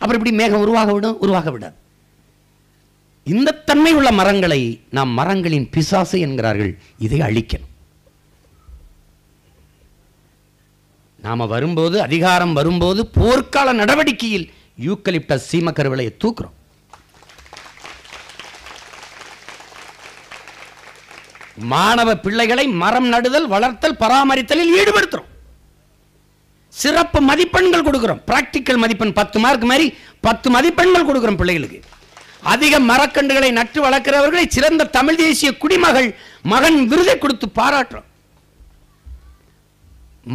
அப்புறம் இப்படி மேகம் உருவாக விடாது. இந்த தன்மை உள்ள மரங்களை நாம் மரங்களின் பிசாசு என்கிறார்கள். இதை அழிக்கணும். நாம வரும்போது, அதிகாரம் வரும்போது, போர்க்கால நடவடிக்கையில் யூக்கலிப்டஸ் சீமக்கருவிலையை தூக்குறோம். மாணவ பிள்ளைகளை மரம் நடுதல், வளர்த்தல், பராமரித்தலில் ஈடுபடுத்துறோம். சிறப்பு மதிப்பெண்கள் கொடுக்கிறோம். பிராக்டிக்கல் மதிப்பெண் 10 மார்க் மாதிரி 10 மதிப்பெண்கள் கொடுக்கிறோம் பிள்ளைகளுக்கு. அதிக மரக்கன்றுகளை நட்டு வளர்க்கிறவர்களை சிறந்த தமிழ் தேசிய குடிமகள் மகன் விருதை கொடுத்து பாராட்டுறோம்.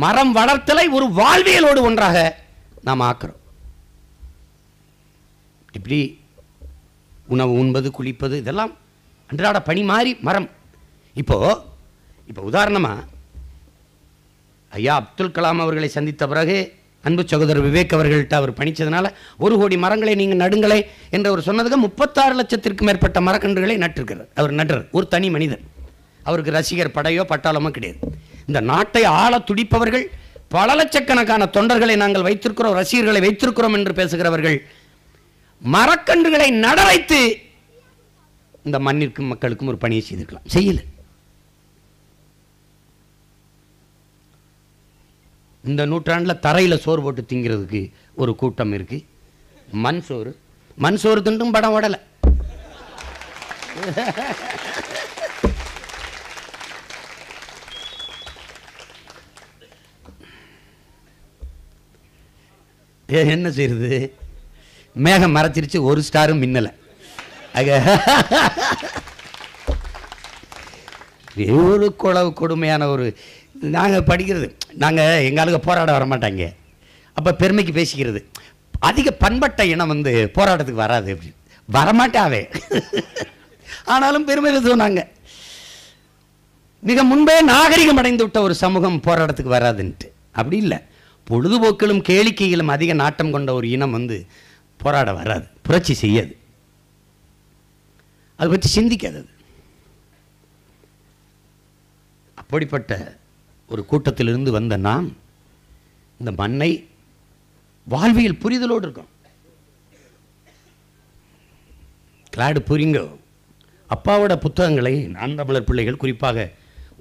மரம் வளர்த்தலை ஒரு வாழ்வியலோடு ஒன்றாக நாம் ஆக்குறோம். இப்படி உணவு உண்பது, குளிப்பது, இதெல்லாம் அன்றாட பணி மாறி மரம். இப்போ உதாரணமா ஐயா அப்துல் கலாம் அவர்களை சந்தித்த பிறகு அன்பு சகோதரர் விவேக் அவர்கள்ட்ட அவர் பணிச்சதுனால 1 கோடி மரங்களை நீங்கள் நடுங்களே என்று அவர் சொன்னதுக்கு 36 லட்சத்திற்கும் மேற்பட்ட மரக்கன்றுகளை நட்டிருக்கிறார். அவர் நடுறார், ஒரு தனி மனிதர். அவருக்கு ரசிகர் படையோ பட்டாளமோ கிடையாது. இந்த நாட்டை ஆள துடிப்பவர்கள், பல லட்சக்கணக்கான தொண்டர்களை நாங்கள் வைத்திருக்கிறோம், ரசிகர்களை வைத்திருக்கிறோம் என்று பேசுகிறவர்கள் மரக்கன்றுகளை நட வைத்து இந்த மண்ணிற்கும் மக்களுக்கும் ஒரு பணியை செய்திருக்கலாம், செய்யல. இந்த நூற்றாண்டில் தரையில் சோறு போட்டு திங்கிறதுக்கு ஒரு கூட்டம் இருக்கு. மண் சோறு தின்றும் படம் ஓடலை. என்ன செய்யறது? மேகம் மறைச்சிருச்சு, ஒரு ஸ்டாரும் மின்னலை. ஒரு கொடுமையான ஒரு நாங்கள் படிக்கிறது, நாங்கள் எங்களுக்கு போராட வரமாட்டாங்க. அப்போ பெருமைக்கு பேசிக்கிறது, அதிக பண்பட்ட இனம் போராட்டத்துக்கு வராது அப்படி வரமாட்டாவே. ஆனாலும் பெருமையில் சொன்னாங்க. மிக முன்பே நாகரிகம் அடைந்து விட்ட ஒரு சமூகம் போராட்டத்துக்கு வராதுன்ட்டு. அப்படி இல்லை, பொழுதுபோக்கிலும் கேளிக்கையிலும் அதிக நாட்டம் கொண்ட ஒரு இனம் போராட வராது, புரட்சி செய்யாது, அதை பற்றி சிந்திக்காது. அப்படிப்பட்ட ஒரு கூட்டத்திலிருந்து வந்த நாம் இந்த மண்ணை வாழ்வியல் புரிதலோடு இருக்கோம். கிளாடு புரிங்கோ அப்பாவோட புத்தகங்களை நான் தமிழர் பிள்ளைகள், குறிப்பாக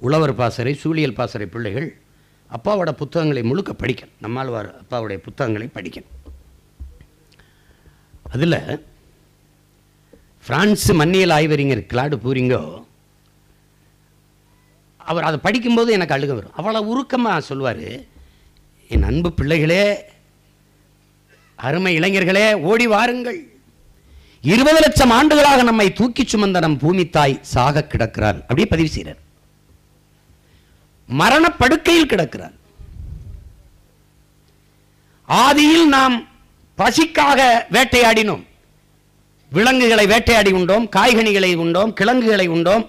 உழவர் பாசறை, சூழியல் பாசறை பிள்ளைகள் அப்பாவோட புத்தகங்களை முழுக்க படிக்கணும். நம்மாழ்வார் அப்பாவுடைய புத்தகங்களை படிக்கணும். அதில் பிரான்ஸ் மண்ணியல் ஆய்வறிஞர் கிளாடு பூரிங்கோ அவர் அதை படிக்கும்போது எனக்கு அழுக வரும். அவ்வளோ உருக்கமாக சொல்வார், என் அன்பு பிள்ளைகளே, அருமை இளைஞர்களே, ஓடி வாருங்கள். 20 லட்சம் ஆண்டுகளாக நம்மை தூக்கி சுமந்த நம் பூமி தாய் சாக கிடக்கிறார். அப்படியே பதிவு செய்கிறார். மரணப்படுக்கையில் கிடக்கிறார். ஆதியில் நாம் பசிக்காக வேட்டையாடினோம். விலங்குகளை வேட்டையாடி உண்டோம், காய்கனிகளை உண்டோம், கிழங்குகளை உண்டோம்.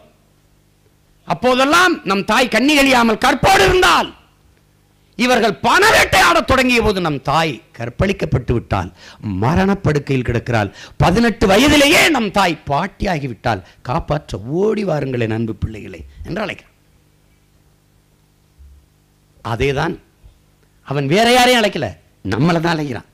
அப்போதெல்லாம் நம் தாய் கன்னிகளியாமல் கற்போடு இருந்தால், இவர்கள் பண வேட்டையாட தொடங்கிய போது நம் தாய் கற்பழிக்கப்பட்டு விட்டால், மரணப்படுக்கையில் கிடக்கிறாள். 18 வயதிலேயே நம் தாய் பாட்டியாகிவிட்டால், காப்பாற்ற ஓடி வாருங்களே அன்பு பிள்ளைகளே என்று அழைக்கிறான். அதேதான் அவன் வேற யாரையும் அழைக்கல, நம்மளை தான் அழைக்கிறான்.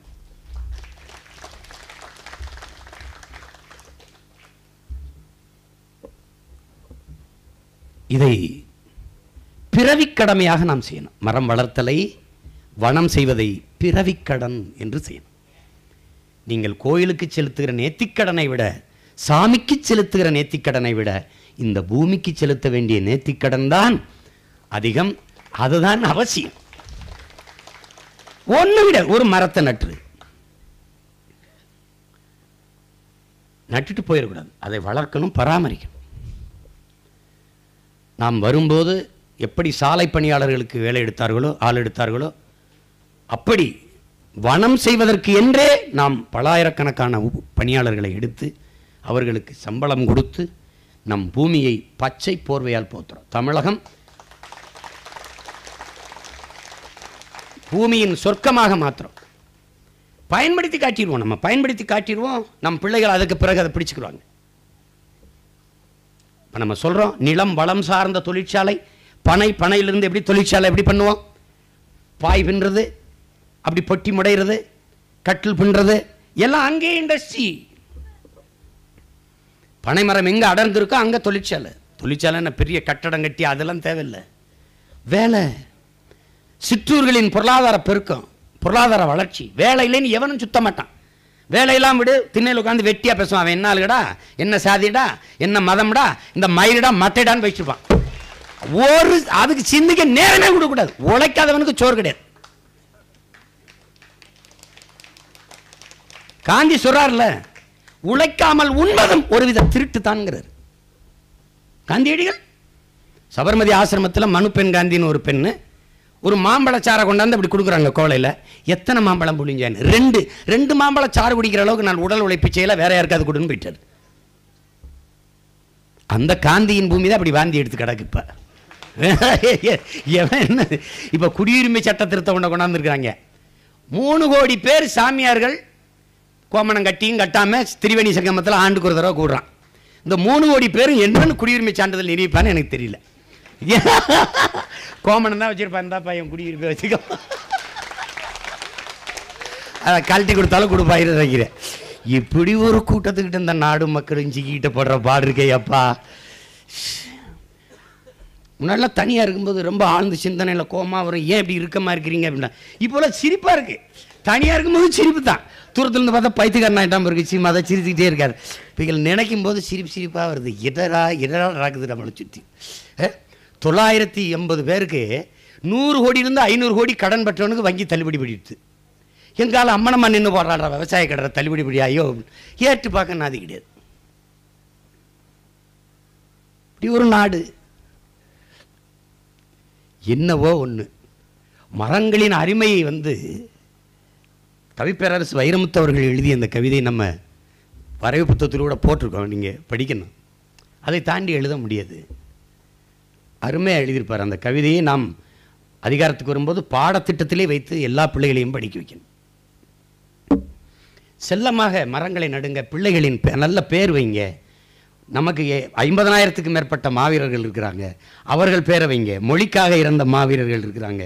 இதை பிறவிக்கடமையாக நாம் செய்யணும். மரம் வளர்த்தலை, வனம் செய்வதை பிறவிக்கடன் என்று செய்யணும். நீங்கள் கோயிலுக்கு செலுத்துகிற நேர்த்திக்கடனை விட, சாமிக்கு செலுத்துகிற நேர்த்திக்கடனை விட இந்த பூமிக்கு செலுத்த வேண்டிய நேர்த்திக்கடன் தான் அதிகம். அதுதான் அவசியம். ஒன்று விட ஒரு மரத்தை நட்டுட்டு போயிடக்கூடாது. அதை வளர்க்கணும், பராமரிக்கணும். நாம் வரும்போது எப்படி சாலை பணியாளர்களுக்கு வேலை எடுத்தார்களோ, ஆள் எடுத்தார்களோ, அப்படி வனம் செய்வதற்கு என்றே நாம் பலாயிரக்கணக்கான பணியாளர்களை எடுத்து அவர்களுக்கு சம்பளம் கொடுத்து நம் பூமியை பச்சை போர்வையால் போத்துறோம். தமிழகம் பூமியின் சொர்க்கமாக மாத்திரம் பயன்படுத்தி காட்டிடுவோம். நம்ம பயன்படுத்தி காட்டிடுவோம், நம் பிள்ளைகள் அதுக்கு பிறகு அதை பிடிச்சுக்கிடுவாங்க. இப்போ நம்ம சொல்கிறோம், நிலம் வளம் சார்ந்த தொழிற்சாலை, பனையிலிருந்து எப்படி தொழிற்சாலை எப்படி பண்ணுவோம்? பாய் பின்னுறது, அப்படி பொட்டி முடைகிறது, கட்டில் பின்னுறது, எல்லாம் அங்கே இண்டஸ்ட்ரி. பனைமரம் எங்கே அடர்ந்திருக்கோ அங்கே தொழிற்சாலை பெரிய கட்டடம் கட்டி அதெல்லாம் தேவையில்லை. வேலை, சிற்றூர்களின் பொருளாதார பெருக்கம், பொருளாதார வளர்ச்சி. வேலை இல்லைன்னு எவனும் சுத்த மாட்டான். வேலையெல்லாம் விடு, திண்ணையில் உட்காந்து வெட்டியாக பேசுவான். அவன் என்ன ஆளுகடா, என்ன சாதிடா, என்ன மதம்டா, இந்த மயிரிடா மட்டைடான்னு வச்சிருப்பான். ஒரு அதுக்கு சிந்திக்க நேரமே கொடுக்கூடாது. உழைக்காதவனுக்கு சோறு கிடையாது. காந்தி சொல்றாருல, உழைக்காமல் உண்பதும் ஒருவித திருட்டு தான்ங்கிறார் காந்தியடிகள். சபர்மதி ஆசிரமத்தில் மனு பெண் காந்தின்னு ஒரு பெண்ணு ஒரு மாம்பழச்சாரை கொண்டாந்து அப்படி கொடுக்குறாங்க கோலையில். எத்தனை மாம்பழம் புளிஞ்சான்னு? ரெண்டு மாம்பழச்சாறு குடிக்கிற அளவுக்கு நான் உடல் உழைப்பு செய்யல, வேற யாருக்காவது கொடுன்னு போயிட்டாரு. அந்த காந்தியின் பூமி தான் அப்படி வாந்தி எடுத்து கிடக்கு. என்ன இப்போ குடியுரிமை சட்ட திருத்தம் கொண்டாந்துருக்காங்க. 3 கோடி பேர் சாமியார்கள் கோமணம் கட்டியும் கட்டாம திரிவேணி சங்கமத்தில் ஆண்டுக்கு ஒரு தடவை கூடுறான். இந்த 3 கோடி பேரும் என்னன்னு குடியுரிமை சான்றிதழ் நிரூபிப்பான்னு எனக்கு தெரியல. கோமணம் தான் வச்சிருப்பான், இந்த பையன் குடியுரிமை வச்சுக்கோ, அதை கழட்டி கொடுத்தாலும் கொடுப்பாயிரு நினைக்கிறேன். இப்படி ஒரு கூட்டத்துக்கிட்ட இந்த நாடு மக்களும் சிக்கிட்ட போடுற பாடு இருக்கே அப்பா. முன்னாடிலாம் தனியாக இருக்கும்போது ரொம்ப ஆழ்ந்த சிந்தனையில் கோமா வரும், ஏன் இப்படி இருக்கமா இருக்கிறீங்க அப்படின்னா. இப்போலாம் சிரிப்பாக இருக்குது. தனியாக இருக்கும்போது சிரிப்பு தான். தூரத்துலேருந்து பார்த்தா பைத்துக்காரன் ஆகிட்டாமல் இருக்குது, அதை சிரிச்சுக்கிட்டே இருக்கார். இப்போ நினைக்கும் போது சிரிப்பாக வருது. இடரா நடக்குது நம்மளை சுற்றி. 980 பேருக்கு 100 கோடியிலிருந்து 500 கோடி கடன் பெற்றவனுக்கு வங்கி தள்ளுபடி பண்ணிடுது. எங்கால அம்மனம்மா நின்று போடுறாடா விவசாய கடனை தள்ளுபடி படியாயோ ஏற்று பார்க்க நாதி கிடையாது. இப்படி ஒரு நாடு. என்னவோ ஒன்று மரங்களின் அருமையை கவிப்பேரரசு வைரமுத்து அவர்கள் எழுதிய அந்த கவிதை நம்ம வரைவு புத்தகத்தில் கூட போட்டிருக்கோம், நீங்கள் படிக்கணும். அதை தாண்டி எழுத முடியாது. அருமையாக எழுதியிருப்பார் அந்த கவிதையை. நாம் அதிகாரத்துக்கு வரும்போது பாடத்திட்டத்திலே வைத்து எல்லா பிள்ளைகளையும் படிக்க வைக்கணும். செல்லமாக மரங்களை நடுங்க, பிள்ளைகளின் நல்ல பேர் வைங்க. நமக்கு 50,000க்கு மேற்பட்ட மாவீரர்கள் இருக்கிறாங்க, அவர்கள் பேரை வைங்க. மொழிக்காக இறந்த மாவீரர்கள் இருக்கிறாங்க,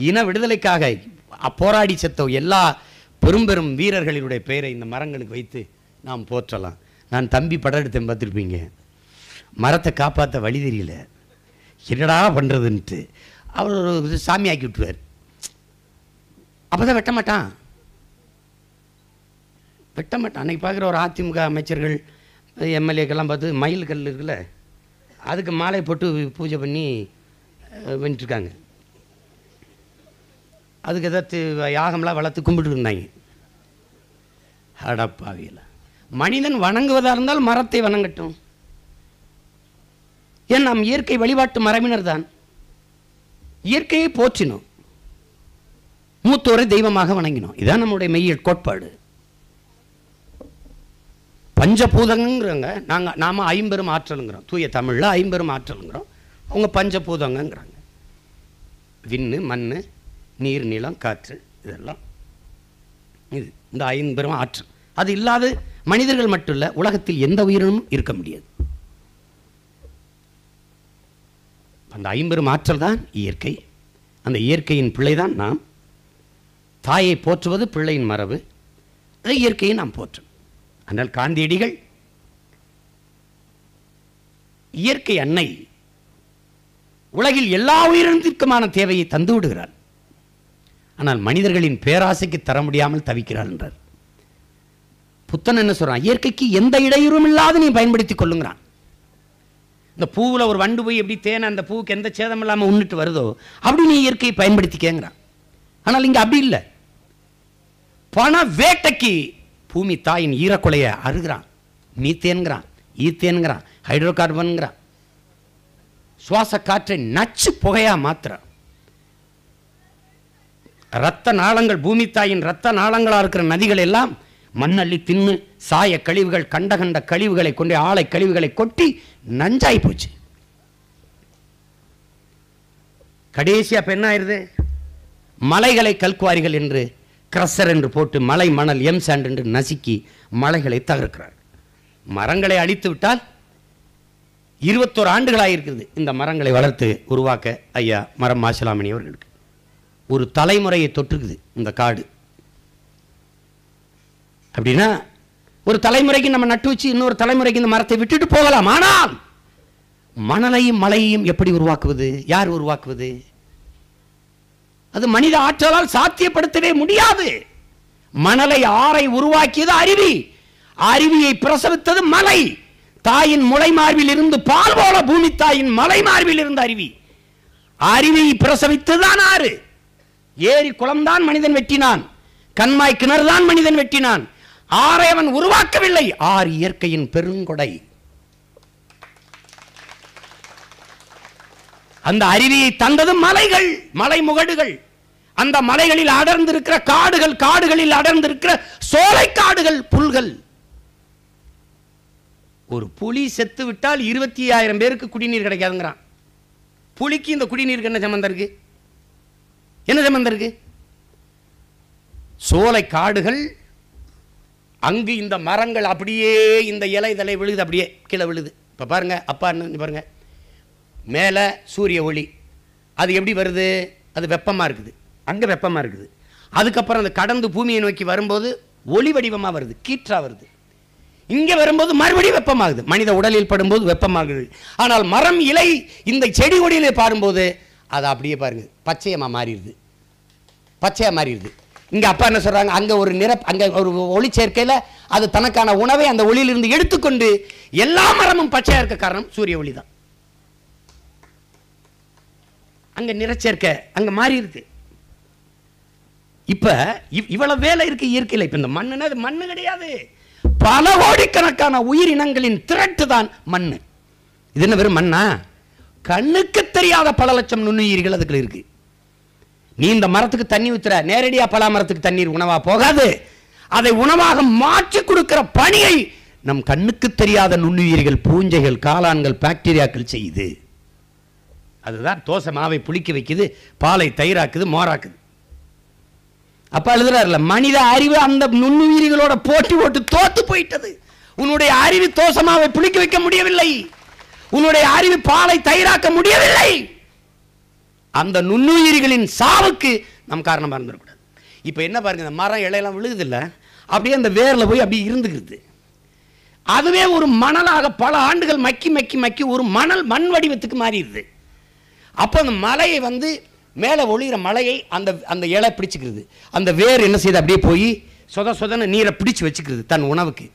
இன விடுதலைக்காக போராடி செத்த எல்லா பெரும் வீரர்களினுடைய பெயரை இந்த மரங்களுக்கு வைத்து நாம் போற்றலாம். நான் தம்பி படம் எடுத்தேன், பார்த்துருப்பீங்க. மரத்தை காப்பாற்ற வழி தெரியல, என்னடா பண்ணுறதுன்ட்டு அவர் ஒரு சாமி ஆக்கி விட்டுருவார். அப்போ தான் வெட்ட மாட்டான். அன்றைக்கி பார்க்குற ஒரு அதிமுக அமைச்சர்கள் எம்எல்ஏக்கெல்லாம் பார்த்து மயில் கல் இருக்குல்ல, அதுக்கு மாலை போட்டு பூஜை பண்ணி பண்ணிட்டுருக்காங்க. அதுக்கு ஏதாவது யாகம்லாம் வளர்த்து கும்பிட்டு இருந்தாங்க. அடப்பாவியில் மனிதன் வணங்குவதாக இருந்தால் மரத்தை வணங்கட்டும். ஏன் நாம் இயற்கை வழிபாட்டு மரபினர் தான். இயற்கையை போற்றினோம், மூத்தோரை தெய்வமாக வணங்கினோம். இதுதான் நம்முடைய மெய்யியல் கோட்பாடு. பஞ்சபூதங்கிறவங்க நாம 50 ஆற்றலுங்கிறோம். தூய தமிழில் 50 ஆற்றலுங்கிறோம். அவங்க பஞ்சபூதங்கிறாங்க. விண்ணு, மண், நீர், நிலம், காற்று, இதெல்லாம் இது இந்த 50 ஆற்றல். அது இல்லாத மனிதர்கள் மட்டும் இல்லை, உலகத்தில் எந்த உயிரினமும் இருக்க முடியாது. அந்த 50 ஆற்றல் தான் இயற்கை. அந்த இயற்கையின் பிள்ளை தான் நாம். தாயை போற்றுவது பிள்ளையின் மரபு. அதை இயற்கையை நாம் போற்றும். ஆனால் காந்தியடிகள் இயற்கை அன்னை உலகில் எல்லா உயிரினத்திற்குமான தேவையை தந்து விடுகிறார். ஆனால் மனிதர்களின் பேராசைக்கு தர முடியாமல் தவிக்கிறார் என்றார். புத்தன் என்ன சொல்றான்? இயற்கைக்கு எந்த இடையூறும் இல்லாத நீ பயன்படுத்திக் கொள்ளுங்கிறான். இந்த பூவில் ஒரு வண்டு போய் எப்படி தேனை அந்த பூவுக்கு எந்த சேதம் இல்லாமல் உண்ணிட்டு வருதோ அப்படி நீ இயற்கையை பயன்படுத்திக்கங்கிறான். ஆனால் இங்கே அப்படி இல்லை. பண வேட்டைக்கு பூமி தாயின் ஈரக்குலையை அருகிறான். மீத்தேன்கிறான், ஈத்தேன்கிறான், ஹைட்ரோ கார்பன்கிறான். சுவாச காற்றை நச்சு புகையா மாத்திர இரத்த நாளங்கள், பூமி தாயின் இரத்த நாளங்களாக இருக்கிற நதிகள் எல்லாம் மண்ணள்ளி தின்னு சாய கழிவுகள், கண்ட கழிவுகளை கொண்டு ஆலை கழிவுகளை கொட்டி நஞ்சாய் போச்சு. கடைசியா என்ன ஆயிருது? மலைகளை கல்குவாரிகள் என்று கிரஷர் என்று போட்டு மலை மணல் எம் சாண்ட் என்று நசுக்கி மலைகளை தகர்க்கிறார். மரங்களை அழித்து விட்டால் 21 ஆண்டுகளாயிருக்கிறது இந்த மரங்களை வளர்த்து உருவாக்க. ஐயா மரம் மாசிலாமணி அவர்களுக்கு ஒரு தலைமுறையை தொற்றுக்குது இந்த காடு. அப்படின்னா ஒரு தலைமுறைக்கு நம்ம நட்டு வச்சு இன்னொரு தலைமுறைக்கு இந்த மரத்தை விட்டுட்டு போகலாம். ஆனால் மணலையும் மலையையும் எப்படி உருவாக்குவது? யார் உருவாக்குவது? அது மனித ஆற்றலால் சாத்தியப்படுத்தவே முடியாது. மணலை ஆறை உருவாக்கியது அருவி, அருவியை பிரசவித்தது மலை. தாயின் முளை மார்பில் இருந்து பால் போல பூமி தாயின் மலை மார்பில் இருந்த அருவி அறிவை பிரசவித்துதான் ஆறு. ஏரி குளம்தான் மனிதன் வெட்டினான், கண்மாய் கிணறுதான் மனிதன் வெட்டினான். ஆறை அவன் உருவாக்கவில்லை. ஆறு இயற்கையின் பெருங்கொடை. அந்த அறிவியை தந்தது மலைகள், மலை முகடுகள். அந்த மலைகளில் அடர்ந்திருக்கிற காடுகள், காடுகளில் அடர்ந்திருக்கிற சோலை காடுகள், புல்கள். ஒரு புலி செத்து விட்டால் 25,000 பேருக்கு குடிநீர் கிடைக்காதுங்கிறான். புலிக்கு இந்த குடிநீருக்கு என்ன சம்பந்தம் இருக்கு? என்ன சம்பந்தம் இருக்கு? சோலை காடுகள், அங்கு இந்த மரங்கள் அப்படியே இந்த இலை தலை விழுது, அப்படியே கீழே விழுது. இப்போ பாருங்க, அப்பா பாருங்க, மேலே சூரிய ஒளி, அது எப்படி வருது? அது வெப்பமாக இருக்குது, அங்கே வெப்பமாக இருக்குது. அதுக்கப்புறம் அது கடந்து பூமியை நோக்கி வரும்போது ஒளி வடிவமாக வருது, கீற்றா வருது. இங்கே வரும்போது மறுபடியும் வெப்பமாகுது. மனித உடலில் படும்போது வெப்பமாகுது. ஆனால் மரம் இலை இந்த செடி கொடியிலே பாரும்போது அது அப்படியே பாருங்க பச்சையமாக மாறிடுது, பச்சையாக மாறிடுது. இங்கே அப்பா என்ன சொல்கிறாங்க, அங்கே ஒரு அங்கே ஒரு ஒளி சேர்க்கையில் அது தனக்கான உணவை அந்த ஒளியிலிருந்து எடுத்துக்கொண்டு எல்லா மரமும் பச்சையாக இருக்க காரணம் சூரிய ஒளி தான். அங்கே நிறச்சேர்க்கை அங்கே மாறி இருக்கு. இப்போ இவ்வளவு வேலை இருக்கு இயற்கையில். இப்போ இந்த மண்ணுன்னா அது மண்ணு கிடையாது, பல கோடிக்கணக்கான உயிரினங்களின் திரட்டு தான் மண்ணு. இது என்ன வெறும் மண்ணா? கண்ணுக்கு தெரியாத பல லட்சம் நுண்ணுயிர்கள் அதுக்குள்ள இருக்கு. நீ இந்த மரத்துக்கு தண்ணி ஊத்துற, நேரடியா பல மரத்துக்கு தண்ணீர் உணவா போகாது. அதை உணவாக மாற்றி கொடுக்கிற பணியை நம் கண்ணுக்கு தெரியாத நுண்ணுயிர்கள், பூஞ்சைகள், காளான்கள், பாக்டீரியாக்கள் செய்யுது. அதுதான் தோசை மாவை புளிக்க வைக்குது, பாலை தயிராக்குது, மோராக்குது. அப்ப எழுதுறாருல, மனித அறிவு அந்த நுண்ணுயிரிகளோட போட்டி போட்டு தோத்து போயிட்டது. உன்னுடைய அறிவு தோசமாவை புளிக்க வைக்க முடியவில்லை, உன்னுடைய அறிவு பாலை தயிராக்க முடியவில்லை. அந்த நுண்ணுயிரிகளின் சாவுக்கு நம் காரணமாக இருந்துடக்கூடாது. இப்போ என்ன பாருங்க, இந்த மரம் இலையெல்லாம் விழுகுது இல்லை, அப்படியே அந்த வேரில் போய் அப்படியே இருந்துக்கிறது. அதுவே ஒரு மணலாக பல ஆண்டுகள் மக்கி மக்கி மக்கி ஒரு மண் வடிவத்துக்கு மாறிடுது. அப்போ அந்த மலையை வந்து மேலே ஒளிகிற மலையை அந்த அந்த இலை பிடிச்சிக்கிறது. அந்த வேர் என்ன செய்யுது, அப்படியே போய் சொதன நீரை பிடிச்சி வச்சுக்கிறது தன் உணவுக்கு.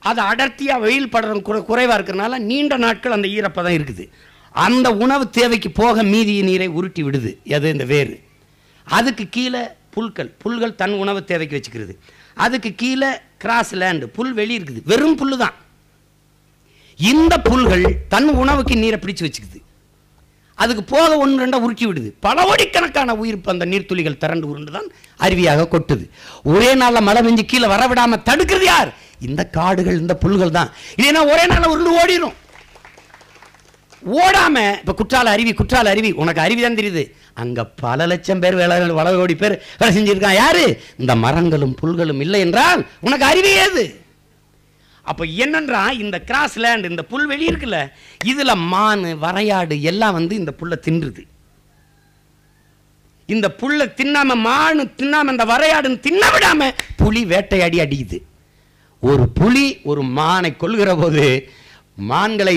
அது அடர்த்தியாக வெயில் படுற குறைவாக இருக்கிறனால நீண்ட நாட்கள் அந்த ஈரப்பதம் இருக்குது. அந்த உணவு தேவைக்கு போக மீதிய நீரை உருட்டி விடுது. எது? இந்த வேர். அதுக்கு கீழே புல்கள் தன் உணவு தேவைக்கு வச்சுக்கிறது. அதுக்கு கீழே கிராஸ் லேண்டு, புல் வெளி இருக்குது, வெறும் புல் தான். இந்த புல்கள் தன் உணவுக்கு நீரை பிடிச்சு வச்சுக்குது. அதுக்கு போக 1-2 உருட்டி விடுது. பல கோடிக்கணக்கான உயிர் அந்த நீர்த்துளிகள் திரண்டு உருண்டு தான் அருவியாக கொட்டுது. ஒரே நாளில் மழை பெஞ்சு கீழே வரவிடாம தடுக்கிறது யார்? இந்த காடுகள், இந்த புல்கள் தான். இல்லைன்னா ஒரே நாளில் உருண்டு ஓடிடும். ஓடாம இப்ப குற்றால அருவி, உனக்கு அருவி தான் தெரியுது, அங்க பல லட்சம் பேர் வள கோடி பேர் வேலை செஞ்சிருக்கான். யாரு? இந்த மரங்களும் புல்களும் இல்லை என்றால் உனக்கு அருவி ஏது? அப்ப என்னன்றா, இந்த கிராஸ் லேண்ட், இந்த புல் வெளி இருக்குல்ல, இதுல மான், வரையாடு எல்லாம் வந்து இந்த புல்லை தின்றுது. இந்த புல்லை தின்னாம, மானு தின்னாம, இந்த வரையாடுன்னு தின்ன விடாம புலி வேட்டையாடி அடிக்குது. ஒரு புலி ஒரு மானை கொல்கிற போது மான்களை,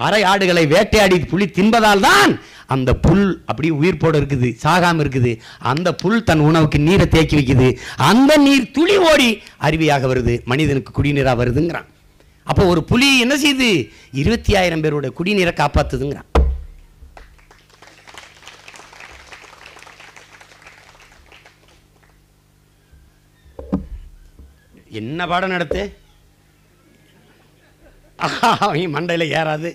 அரை ஆடுகளை வேட்டையாடி புலி தின்பதால் தான் அந்த புல் அப்படியே உயிர்ப்போடு இருக்குது, சாகாம இருக்குது. அந்த புல் தன் உணவுக்கு நீரை தேக்கி வைக்குது. அந்த நீர் துளி ஓடி அருவியாக வருது, மனிதனுக்கு குடிநீராக வருதுங்கிறான். அப்போ ஒரு புலி என்ன செய்யுது? 25,000 பேரோட குடிநீரை காப்பாத்துதுங்கிறான். என்ன பாடம் நடத்து? அவங்க மண்டையில் ஏறாது.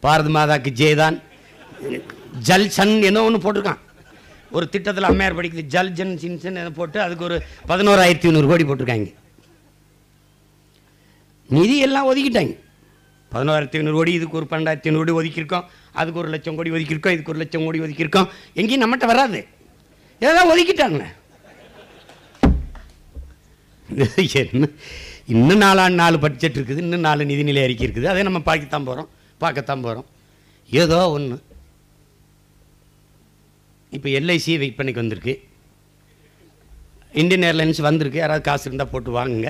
பாரத மாதாக்கு ஜெய்தான், ஜல் சன் என்ன ஒன்று போட்டிருக்கான். ஒரு திட்டத்தில் அம்மையார் படிக்குது, ஜல் ஜன் சின்சன் என்ன போட்டு அதுக்கு ஒரு 11,500 கோடி போட்டிருக்காங்க. நிதி எல்லாம் ஒதுக்கிட்டாங்க. 11,500 கோடி, இதுக்கு ஒரு 12,500 கோடி ஒதுக்கியிருக்கோம், அதுக்கு 1,00,000 கோடி ஒதுக்கியிருக்கோம், இதுக்கு 1,00,000 கோடி ஒதுக்கியிருக்கோம். எங்கேயும் நம்மகிட்ட வராது, ஏதாவது ஒதுக்கிட்டாங்க. இன்னும் 4 பட்ஜெட் இருக்குது, இன்னும் 4 நிதிநிலை அறிக்கை இருக்குது. அதே நம்ம பார்க்கத்தான் போகிறோம். ஏதோ ஒன்று. இப்போ எல்ஐசி விற்பனைக்கு வந்திருக்கு, இந்தியன் ஏர்லைன்ஸ் வந்திருக்கு. யாராவது காசு இருந்தால் போட்டு வாங்குங்க.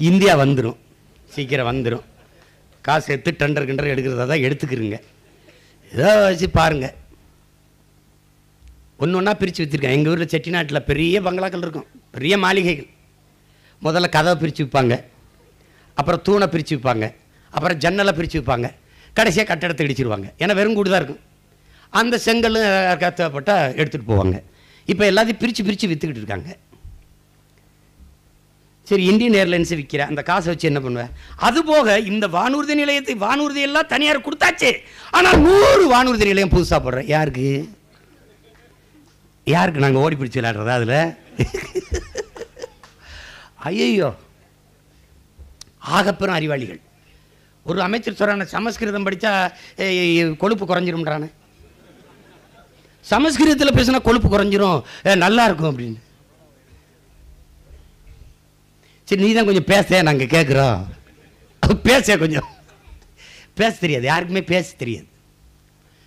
இந்தியா வந்துடும், சீக்கிரம் வந்துடும். காசு எடுத்து டெண்டர் எடுக்கிறதா தான் எடுத்துக்கிறீங்க. ஏதோ வச்சு பாருங்கள். ஒன்று பிரித்து வச்சுருக்கேன். எங்கள் ஊரில் செட்டிநாட்டில் பெரிய பங்களாக்கள் இருக்கும், பெரிய மாளிகைகள். முதல்ல கதவை பிரித்து வைப்பாங்க, அப்புறம் தூணை பிரித்து வைப்பாங்க, அப்புறம் ஜன்னலை பிரித்து வைப்பாங்க. கடைசியாக கட்டடத்தை இடிச்சிருவாங்க. ஏன்னா வெறும் கூடு தான் இருக்கும். அந்த செங்கல் கத்தப்பட்டால் எடுத்துகிட்டு போவாங்க. இப்போ எல்லாத்தையும் பிரித்து விற்றுக்கிட்டு இருக்காங்க. சரி, இந்தியன் ஏர்லைன்ஸ் விற்கிற அந்த காசை வச்சு என்ன பண்ணுவேன்? அதுபோக இந்த வானூர்தி நிலையத்தை வானூர்தி எல்லாம் தனியார் கொடுத்தாச்சு. ஆனால் 100 வானூர்தி நிலையம் புதுசாக போடுறேன். யாருக்கு நாங்கள் ஓடி பிடிச்சி விளையாடுறதா அதில்? ஐயோ, ஆகப்பெரும் அறிவாளிகள். ஒரு அமைச்சர் சொல்கிறான, சமஸ்கிருதம் படித்தா கொழுப்பு குறைஞ்சிரும்ன்றானே. சமஸ்கிருதத்தில் பேசினா கொழுப்பு குறைஞ்சிரும், நல்லா இருக்கும் அப்படின்னு. சரி, நீ தான் கொஞ்சம் பேச, நாங்கள் கேட்குறோம். பேச கொஞ்சம் பேச தெரியாது, யாருக்குமே பேச தெரியாது.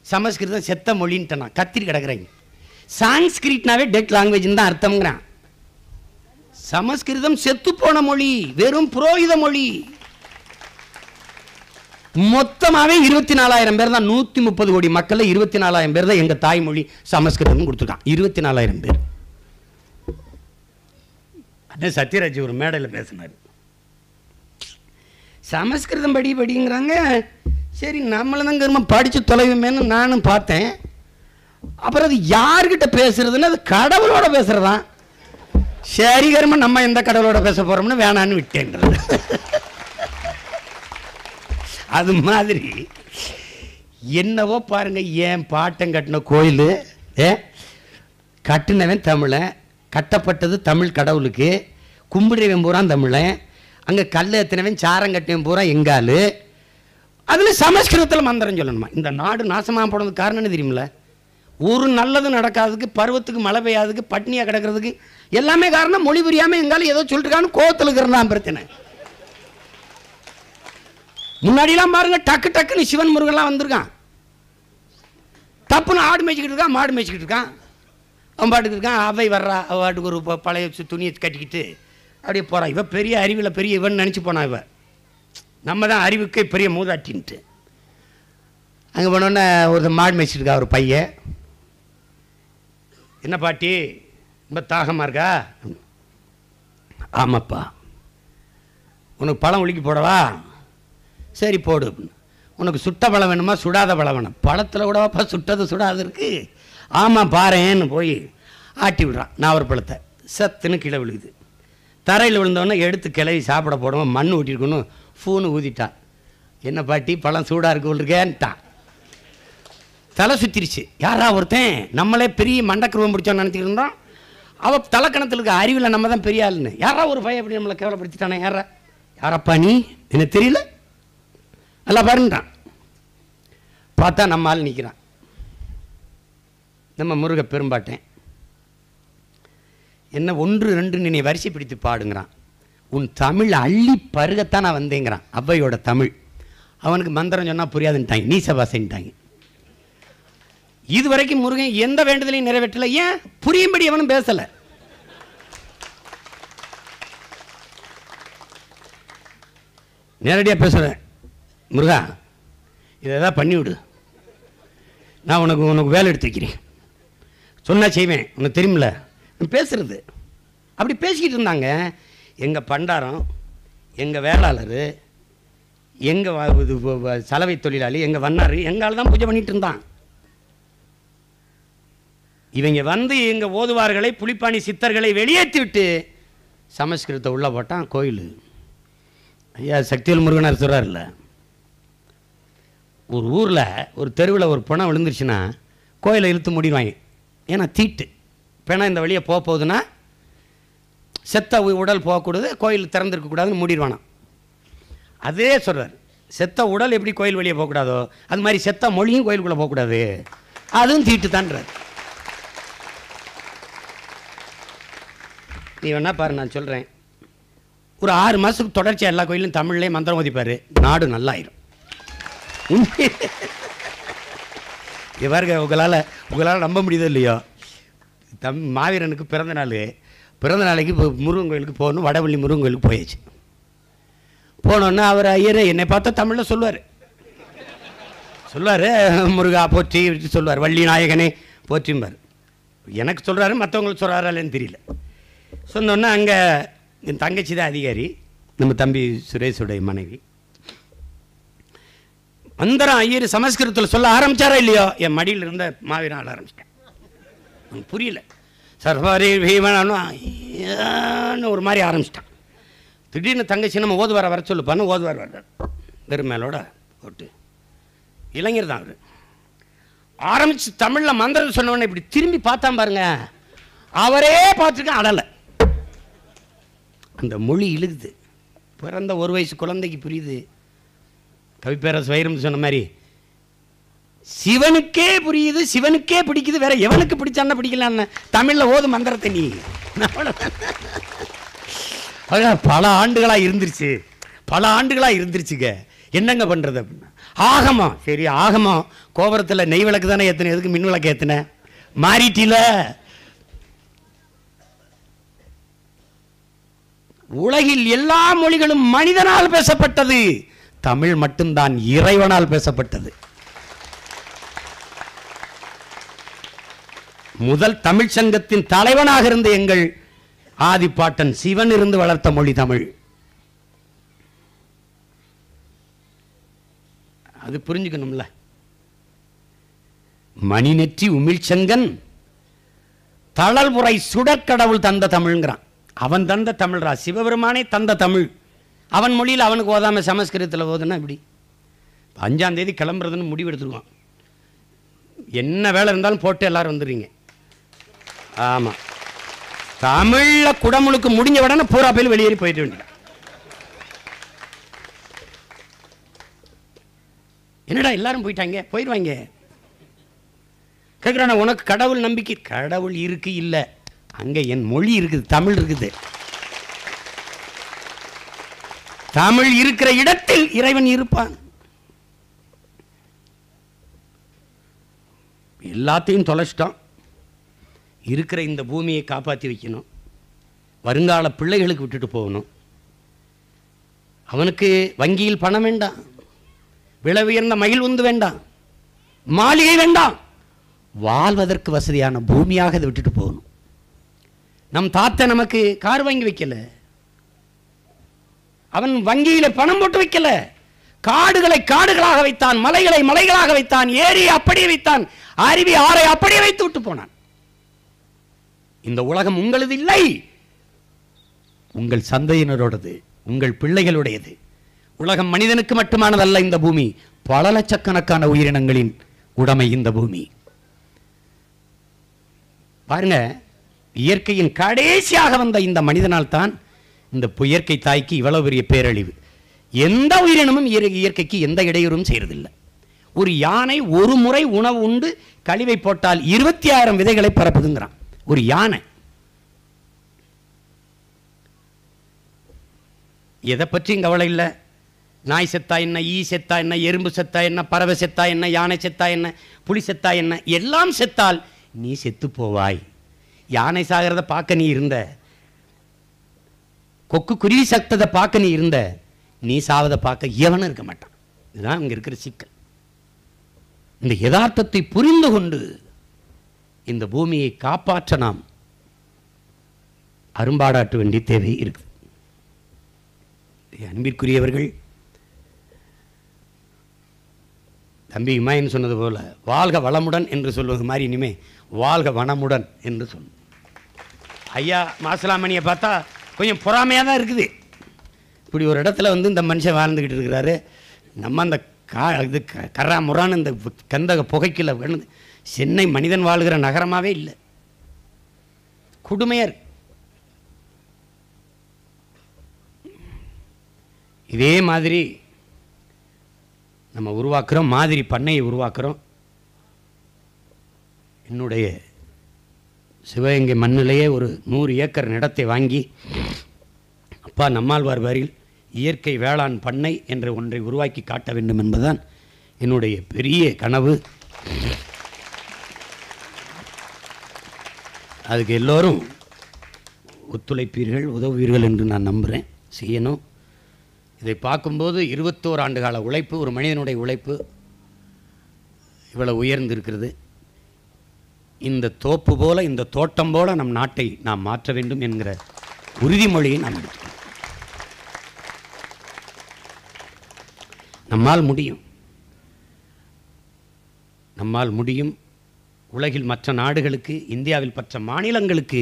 சமஸ்கிருதம் செத்த மொழின்ட்டு நான் கத்திரி கிடக்குறேங்க. சான்ஸ்கிரிட்னாவே டெட் லாங்குவேஜ்னு தான் அர்த்தம்ங்கிறான். சமஸ்கிருதம் செத்து போன மொழி, வெறும் புரோகித மொழி. மொத்தமாகவே 24,000 பேர் தான். 130 கோடி மக்கள் 24,000 பேர் தான் எங்கள் தாய்மொழி சமஸ்கிருதம் கொடுத்துருக்கான். 24,000 பேர். அதே சத்யராஜ் ஒரு மேடையில் பேசினார். சமஸ்கிருதம் படிங்கிறாங்க. சரி, நம்மளை தான் படித்து தொலைவுமேன்னு நானும் பார்த்தேன். அப்புறம் அது யார்கிட்ட பேசுறதுன்னு, அது கடவுளோட பேசுறதான். சரி கர்மம், நம்ம எந்த கடவுளோட பேச போறோம்னு வேணான்னு விட்டேன்றது. அது மாதிரி என்னவோ பாருங்க. ஏன் பாட்டம் கட்டின கோயில் கட்டினவன் தமிழன், கட்டப்பட்டது தமிழ் கடவுளுக்கு, கும்பிடுறவன் பூரா தமிழன், அங்கே கல் எத்தினவன் சாரம் கட்டினவன் பூரா எங்காலு. அதில் சமஸ்கிருதத்தில் மந்திரம் சொல்லணுமா? இந்த நாடு நாசமாக போனதுக்கு காரணம் என்ன தெரியுமில்ல? ஒரு நல்லது நடக்காததுக்கு, பருவத்துக்கு மழை பெய்யாததுக்கு, பட்னியாக கிடக்கிறதுக்கு எல்லாமே காரணம் மொழி புரியாமல் எங்காலும் ஏதோ சொல்லிருக்கான்னு கோவத்தில் இருக்கிறதான் பிரச்சனை. முன்னாடிலாம் பாருங்க, டக்கு டக்குன்னு சிவன் முருகன்லாம் வந்திருக்கான். தப்புன்னு ஆடு மேய்ச்சிக்கிட்டு இருக்கான், மாடு மேய்ச்சிக்கிட்டு இருக்கான், அவன் பாட்டுக்கு இருக்கான். அவை வர்றா, அவ பாட்டுக்கு ஒரு பழைய துணியை கட்டிக்கிட்டு அப்படியே போகிறான். இவன் பெரிய அறிவில் பெரிய இவன் நினச்சி போனான். இவன் நம்ம தான் அறிவுக்கு பெரிய மூதாட்டின்ட்டு. அங்கே போனோன்னே ஒரு மாடு மேய்ச்சிட்டு இருக்கா ஒரு பையன். என்ன பாட்டி, ரொம்ப தாகமாக இருக்கா? ஆமாப்பா. உனக்கு பழம் உலுக்கி போடவா? சரி போடு. உனக்கு சுட்ட பழம் வேணுமா சுடாத பழம் வேணும்? பழத்தில் கூடவாப்பா சுட்டது சுடாது இருக்கு. ஆமாம் பாருன்னு போய் ஆட்டி விடுறான். நாவல் பழத்தை சத்துன்னு கீழே விழுகுது. தரையில் விழுந்தோடனே எடுத்து கிளவி சாப்பிட போடுவோம். மண் ஊட்டிருக்கணும், ஃபூனு ஊதிட்டான். என்ன பாட்டி, பழம் சூடாக இருக்கு இருக்கேன்ட்டான். தலை சுற்றிருச்சு. யாரா ஒருத்தன், நம்மளே பெரிய மண்டக்குருவம் பிடிச்சோன்னு நினச்சிக்கிட்டு இருந்தோம். அவள் தலைக்கணத்தில் இருக்க அறிவில் நம்ம தான் பெரிய ஆளுன்னு. யாரா ஒரு பையன் அப்படி நம்மளை கேவலப்படுத்திட்டானே? யாரப்பா நீ, எனக்கு தெரியல, நல்லா பாருங்கட்டான். பார்த்தா நம்ம ஆள் நிற்கிறான், நம்ம முருக பெரும்பாட்டேன். என்ன 1 2 நீ வரிசை பிடித்து பாடுங்கிறான். உன் தமிழ் அள்ளி பருகத்தான் நான் வந்தேங்கிறான். அவ்வையோட தமிழ். அவனுக்கு மந்திரம் சொன்னால் புரியாதுன்ட்டாங்க, நீசபாசைன்ட்டாங்க. இதுவரைக்கும் முருகன் எந்த வேண்டுதலையும் நிறைவேற்றலை. ஏன்? புரியும்படி அவனும் பேசலை. நேரடியாக பேசுகிறேன், முருகா இதை எதாவது பண்ணிவிடு, நான் உனக்கு வேலை எடுத்து வைக்கிறேன், சொன்னால் செய்வேன், உனக்கு தெரியுமில்ல. பேசுறது அப்படி பேசிக்கிட்டு இருந்தாங்க. எங்கள் பண்டாரம், எங்கள் வேளாளர், எங்கள் சலவை தொழிலாளி, எங்கள் வண்ணார், எங்கால் தான் பூஜை பண்ணிகிட்டு இருந்தான். இவங்க வந்து எங்கள் ஓதுவார்களை, புலிப்பாணி சித்தர்களை வெளியேற்றி விட்டு சமஸ்கிருதத்தை உள்ளே போட்டான் கோயில். ஐயா சக்திவேல் முருகனார் சொல்கிறார்ல, ஒரு ஊரில் ஒரு தெருவில் ஒரு பிணம் விழுந்துருச்சுன்னா கோயிலை இழுத்து மூடிடுவாங்க. ஏன்னா தீட்டு பிணம் இந்த வழியை போகுதுன்னா செத்த உடல் போகக்கூடாது, கோயில் திறந்துருக்கக்கூடாதுன்னு மூடிடுவானா. அதே சொல்கிறார், செத்த உடல் எப்படி கோயில் வழியே போகக்கூடாதோ அது மாதிரி செத்த மொழியும் கோயிலுக்குள்ளே போகக்கூடாது, அதுவும் தீட்டு தான்றார். நீ வேணா பாரு, நான் சொல்கிறேன், ஒரு 6 மாதத்துக்கு தொடர்ச்சியாக எல்லா கோயிலும் தமிழ்லேயே மந்திரம் ஓதிப்பார், நாடு நல்லாயிரும். பாருங்க, உங்களால் நம்ப முடியுதோ இல்லையோ, மாவீரனுக்கு பிறந்த நாளைக்கு இப்போ முருகன் கோயிலுக்கு போகணும். வடவள்ளி முருகன் கோயிலுக்கு போயாச்சு. போனோன்னா அவர் ஐயரே என்னை பார்த்தா தமிழில் சொல்லுவார், முருகா போற்றி சொல்லுவார், வள்ளி நாயகனே போற்றிம்பார். எனக்கு சொல்கிறாரு, மற்றவங்களுக்கு சொல்கிறாரா இல்லைன்னு தெரியல. சொன்னோன்னா அங்கே என் தங்கச்சி தான் அதிகாரி, நம்ம தம்பி சுரேஷுடைய மனைவி. அந்தரம் ஐயர் சமஸ்கிருதத்தில் சொல்ல ஆரம்பிச்சாரா இல்லையோ, என் மடியில் இருந்த மாவீரன் ஆள ஆரம்பிச்சிட்டேன். புரியல. சர்வாரி பீமன் ஒரு மாதிரி ஆரம்பிச்சிட்டான். திடீர்னு தங்கச்சி நம்ம ஓதுவார வர சொல்லுப்பான்னு ஓதுவார் வர்றார் பெருமேலோட போட்டு. இளைஞர் தான் அவர். ஆரம்பிச்சு தமிழில் மந்திரம் சொன்னவொடனே இப்படி திரும்பி பார்த்தான் பாருங்க, அவரே பார்த்துருக்கேன் அடலை. அந்த மொழி இழுகுது. பிறந்த ஒரு வயசு குழந்தைக்கு புரியுது. கவிப்பேரரசு வைரம் சொன்ன மாதிரி சிவனுக்கே புரியுது, சிவனுக்கே பிடிக்குது, வேற எவனுக்கு பிடிச்சான்னு பிடிக்கலான்னு தமிழில் ஓது மந்திரத்தை நீ. பல ஆண்டுகளாக இருந்துருச்சு, பல ஆண்டுகளாக இருந்துருச்சுங்க. என்னங்க பண்ணுறது அப்படின்னா ஆகமா. சரி ஆகமா, கோபுரத்தில் நெய் விளக்கு தானே ஏற்றின, எதுக்கு மின் விளக்கு ஏற்றின? மாறிட்டில. உலகில் எல்லா மொழிகளும் மனிதனால் பேசப்பட்டது, தமிழ் மட்டும்தான் இறைவனால் பேசப்பட்டது. முதல் தமிழ் சங்கத்தின் தலைவனாக இருந்த எங்கள் ஆதிப்பாட்டன் சிவன் இருந்து வளர்த்த மொழி தமிழ். அது புரிஞ்சுக்கணும்ல. மணிநெற்றி உமிழ்ச்சங்கன் தளல்முறை சுடற்கடவுள் தந்த தமிழ்ங்கிறான். அவன் தந்த தமிழ்ரா, சிவபெருமானே தந்த தமிழ். அவன் மொழியில் அவனுக்கு ஓதாம சமஸ்கிருதத்தில் ஓதுனா இப்படி 5ஆம் தேதி கிளம்புறதுன்னு முடிவு எடுத்துருவான். என்ன வேலை இருந்தாலும் போட்டு எல்லாரும் வந்துடுறீங்க. ஆமாம், தமிழில் குடமுழுக்கு முடிஞ்ச உடனே பூரா பேர் வெளியேறி போயிட்டு வேண்டிய. என்னடா எல்லாரும் போயிட்டாங்க, போயிடுவாங்க. கேட்குறான உனக்கு கடவுள் நம்பிக்கை? கடவுள் இருக்கு இல்லை, அங்கே என் மொழி இருக்குது, தமிழ் இருக்குது. தமிழ் இருக்கிற இடத்தில் இறைவன் இருப்பான். எல்லாத்தையும் தொலைச்சிட்டான். இருக்கிற இந்த பூமியை காப்பாற்றி வைக்கணும், வருங்கால பிள்ளைகளுக்கு விட்டுட்டு போகணும். அவனுக்கு வங்கியில் பணம் வேண்டாம், விலை உயர்ந்த மகிழ் உந்து வேண்டாம், மாளிகை வேண்டாம், வாழ்வதற்கு வசதியான பூமியாக அதை விட்டுட்டு போகணும். நம் தாத்தா நமக்கு கார் வாங்கி வைக்கல, அவன் வங்கியில பணம் போட்டு வைக்கல, காடுகளை காடுகளாக வைத்தான், மலைகளை மலைகளாக வைத்தான், ஏரியை அப்படியே வைத்தான், அருவி ஆறை அப்படியே வைத்து விட்டு போனான். இந்த உலகம் உங்களது இல்லை, உங்கள் சந்தையினரோடது, உங்கள் பிள்ளைகளுடையது. உலகம் மனிதனுக்கு மட்டுமானதல்ல. இந்த பூமி பல லட்சக்கணக்கான உயிரினங்களின் உடைமை இந்த பூமி. பாருங்க, இயற்கையின் கடைசியாக வந்த இந்த மனிதனால் தான் இந்த இயற்கை தாய்க்கு இவ்வளவு பெரிய பேரழிவு. எந்த உயிரினமும் இயற்கைக்கு எந்த இடையூறும் செய்யறதில்லை. ஒரு யானை ஒரு முறை உணவு உண்டு கழிவை போட்டால் 26,000 விதைகளை பரப்புதுங்கிறான் ஒரு யானை. எதை பற்றியும் கவலை இல்லை. நாய் செத்தா என்ன, ஈ செத்தா என்ன, எறும்பு செத்தா என்ன, பறவை செத்தா என்ன, யானை செத்தா என்ன, புலி செத்தா என்ன, எல்லாம் செத்தால் நீ செத்து போவாய். யானை சாகிறத பார்க்க நீ இருந்த, கொக்கு குருவி சத்ததை பார்க்க நீ இருந்த, நீ சாவதை பார்க்க எவனும் இருக்க மாட்டான். இதுதான் இங்க இருக்கிற சிக்கல். இந்த யதார்த்தத்தை புரிந்து கொண்டு இந்த பூமியை காப்பாற்ற நாம் அரும்பாடாற்ற வேண்டிய தேவை இருக்கு. அன்பிற்குரியவர்கள், தம்பி இமாயன் சொன்னது போல வாழ்க வளமுடன் என்று சொல்வது மாதிரி இனிமே வாழ்க வனமுடன் என்று சொல்லு. ஐயா மாசிலாமணியை பார்த்தா கொஞ்சம் பொறாமையாக தான் இருக்குது. இப்படி ஒரு இடத்துல வந்து இந்த மனுஷன் வாழ்ந்துக்கிட்டு இருக்கிறாரு. நம்ம அந்த இது கர்ரா முறான்னு இந்த கந்தக புகைக்குள்ள விழுந்து சென்னை மனிதன் வாழ்கிற நகரமாகவே இல்லை, கொடுமையாக இருக்கு. இதே மாதிரி நம்ம உருவாக்குறோம், மாதிரி பண்ணையை உருவாக்குறோம். என்னுடைய சிவகங்கை மண்ணிலேயே ஒரு 100 ஏக்கர் நிலத்தை வாங்கி அப்பா நம்மாழ்வார் வரியில் இயற்கை வேளாண் பண்ணை என்ற ஒன்றை உருவாக்கி காட்ட வேண்டும் என்பதுதான் என்னுடைய பெரிய கனவு. அதுக்கு எல்லோரும் ஒத்துழைப்பீர்கள், உதவுவீர்கள் என்று நான் நம்புகிறேன். செய்யணும். இதை பார்க்கும்போது 21 ஆண்டு கால உழைப்பு, ஒரு மனிதனுடைய உழைப்பு இவ்வளவு உயர்ந்திருக்கிறது. இந்த தோப்பு போல, இந்த தோட்டம் போல நம் நாட்டை நாம் மாற்ற வேண்டும் என்கிற உறுதிமொழியை நாம் எடுத்துக்கணும். நம்மால் முடியும். நம்மால் முடியும். உலகில் மற்ற நாடுகளுக்கு, இந்தியாவில் மற்ற மாநிலங்களுக்கு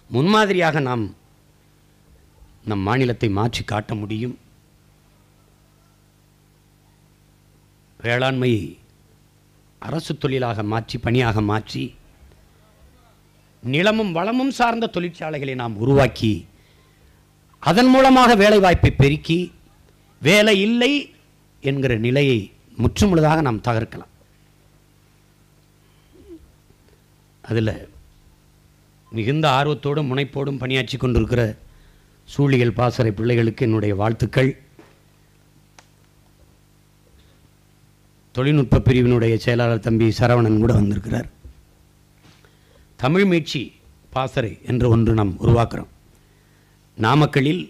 முன்மாதிரியாக நாம் நம் மாநிலத்தை மாற்றி காட்ட முடியும். வேளாண்மை அரசு தொழிலாக மாற்றி, பணியாக மாற்றி, நிலமும் வளமும் சார்ந்த தொழிற்சாலைகளை நாம் உருவாக்கி, அதன் மூலமாக வேலை வாய்ப்பை பெருக்கி, வேலை இல்லை என்கிற நிலையை முற்றுமுழுதாக நாம் தகர்க்கலாம். அதில் மிகுந்த ஆர்வத்தோடும் முனைப்போடும் பணியாற்றி கொண்டிருக்கிற சூழியல் பாசறை பிள்ளைகளுக்கு என்னுடைய வாழ்த்துக்கள். தொழில்நுட்ப பிரிவினுடைய செயலாளர் தம்பி சரவணன் கூட வந்திருக்கிறார். தமிழ் மீட்சி பாசறை என்று ஒன்று நாம் உருவாக்குறோம். நாமக்கல்லில்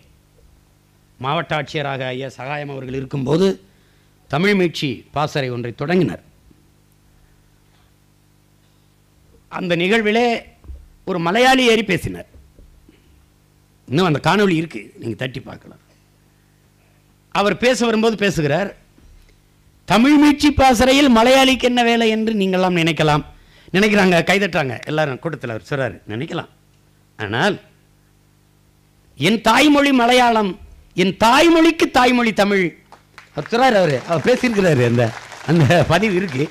மாவட்ட ஆட்சியராக ஐயா சகாயம் அவர்கள் இருக்கும்போது தமிழ் மீட்சி பாசறை ஒன்றை தொடங்கினார். அந்த நிகழ்விலே ஒரு மலையாளி ஏறி பேசினார். இன்னும் அந்த காணொளி இருக்கு, நீங்கள் தட்டி பார்க்கலாம். அவர் பேச வரும்போது பேசுகிறார், தமிழ் மீட்சி பாசறையில் மலையாளிக்கு என்ன வேலை என்று நீங்களாம் நினைக்கிறாங்க, கைதட்டாங்க எல்லாரும் கூட்டத்தில். அவர் சொல்றாரு, நினைக்கலாம், ஆனால் என் தாய்மொழி மலையாளம், என் தாய்மொழிக்கு தாய்மொழி தமிழ். அவர் பேசியிருக்கிறாரு, அந்த பதிவு இருக்கு.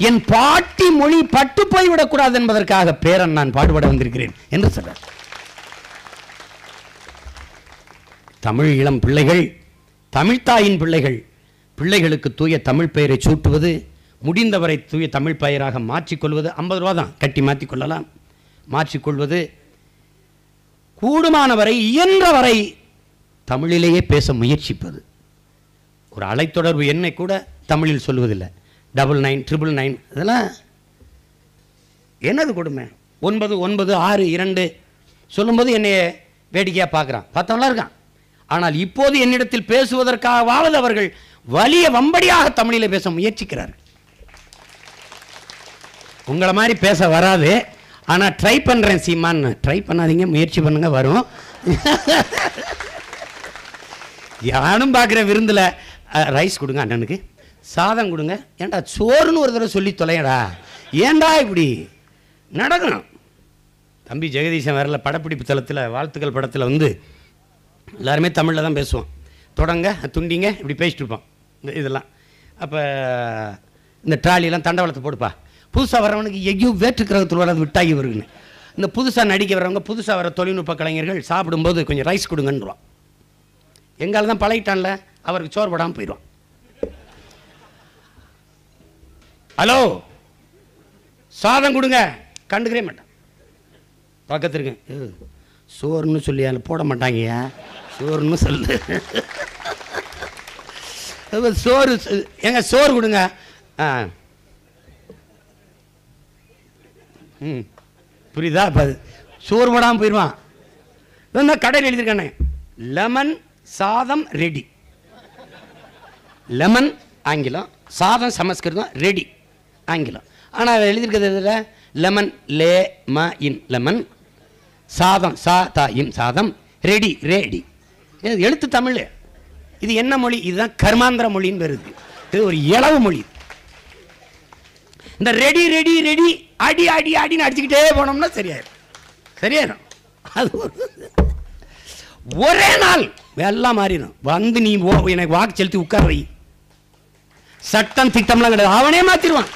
என் பாட்டி மொழி பட்டு போய்விடக்கூடாது என்பதற்காக பேரன் நான் பாடுபட வந்திருக்கிறேன் என்று சொல்றார். தமிழ் இளம் பிள்ளைகள், தமிழ்த்தாயின் பிள்ளைகள், பிள்ளைகளுக்கு தூய தமிழ் பெயரை சூட்டுவது, முடிந்தவரை தூய தமிழ் பெயராக மாற்றிக்கொள்வது. 50 ரூபா தான் கட்டி மாற்றிக்கொள்ளலாம். மாற்றிக்கொள்வது, கூடுமானவரை இயன்றவரை தமிழிலேயே பேச முயற்சிப்பது. ஒரு அலைத்தொடர்பு எண்ணை கூட தமிழில் சொல்வதில்லை. 9999 இதெல்லாம் என்னது கொடுமை. 9996 சொல்லும்போது என்னை வேடிக்கையாக பார்க்குறான், பார்த்தவங்களாம் இருக்கான். ஆனால் இப்போது என்னிடத்தில் பேசுவதற்காகவாவது அவர்கள் வலிய வம்படியாக தமிழில் பேச முயற்சிக்கிறார்கள். உங்களை மாதிரி பேச வராது, ஆனால் ட்ரை பண்ணுறேன் சீமான்னு. ட்ரை பண்ணாதீங்க, முயற்சி பண்ணுங்க, வரும். யானும் பார்க்குற விருந்தில் ரைஸ் கொடுங்க அண்ணனுக்கு, சாதம் கொடுங்க, ஏன்டா சோறுன்னு ஒரு தடவை சொல்லி தொலையடா, ஏன்டா இப்படி நடக்கணும். தம்பி ஜெகதீசன் வரல, படப்பிடிப்பு தளத்தில் வாழ்த்துக்கள் படத்தில் எல்லாருமே தமிழில் தான் பேசுவோம். தொடங்க துண்டிங்க இப்படி பேசிட்டு இருப்போம். இதெல்லாம் அப்போ இந்த ட்ராலியெல்லாம் தண்டவாளத்தை போடுப்பா, புதுசாக வரவனுக்கு எங்கேயும் வேற்று கிரகத்தில் வராது விட்டாகி வருதுன்னு. இந்த புதுசாக நடிக்க வரவங்க, புதுசாக வர தொழில்நுட்ப கலைஞர்கள் சாப்பிடும்போது கொஞ்சம் ரைஸ் கொடுங்கன்றான். எங்கால தான் பழகிட்டான்ல, அவருக்கு சோறு போடாமல் போயிடுவான். ஹலோ சாதம் கொடுங்க, கண்டுக்கிறே மாட்டான். பக்கத்து இருக்கேன், சோறுன்னு சொல்லி அதில் போட மாட்டாங்கய்யா, சோறுன்னு சொல்லு. சோறு எங்க சோறு கொடுங்க. புரியுதா? இப்போ சோறு போடாமல் போயிடுவான். கடையில் எழுதியிருக்கானே, லெமன் சாதம் ரெடி. லெமன் ஆங்கிலம், சாதம் சமஸ்கிருதம், ரெடி ஆங்கிலம். ஆனால் எழுதியிருக்கிறது லெமன், லே ம இன் லெமன், சாதம் சா தா இன் சாதம், ரெடி ரேடி. எழுத்து தமிழ். இது என்ன மொழி? இதுதான் கர்மாந்திர மொழின்னு வருது. இது ஒரு இளவு மொழி. இந்த ரெடி ரெடி ரெடி அடி அடி அடின்னு அடிச்சுக்கிட்டே போனோம்னா சரியாயிரும். அது ஒரே நாள் எல்லாம் மாறிடும். நீ எனக்கு வாக்கு செலுத்தி உட்கார வை, சட்டம் திட்டம்லாம் கிடையாது, அவனே மாத்திடுவான்.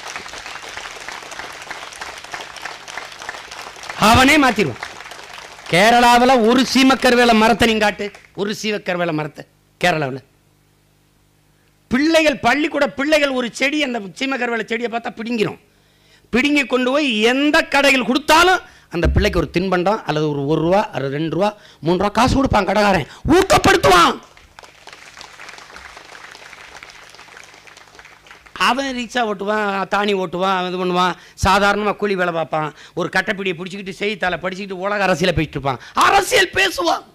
கேரளாவில் ஒரு சீமக்கருவேல மரத்தை நீங்க காட்டு, ஒரு சீமக்கருவேல மரத்தை கேரளாவில். பிள்ளைகள் பள்ளிக்கூட பிள்ளைகள் ஒரு செடி, அந்த சீமக்கருவேல செடியை பார்த்தா பிடுங்கி கொண்டு போய் எந்த கடையில் கொடுத்தாலும் அந்த பிள்ளைக்கு ஒரு தின்பண்டம் அல்லது ஒரு 1 ரூபா அல்லது 2 ரூபா 3 ரூபா காசு கொடுப்பான் கடைக்காரன், ஊக்கப்படுத்துவான். அவன் ரிக்ஷா ஓட்டுவான், தானி ஓட்டுவான், இது பண்ணுவான், சாதாரணமாக கூலி வேலை பார்ப்பான், ஒரு கட்டைப்பிடியை பிடிச்சிக்கிட்டு செய்தித்தாளை படிச்சுக்கிட்டு உலக அரசியலை பேசிட்டு இருப்பான். அரசியல் பேசுவான்.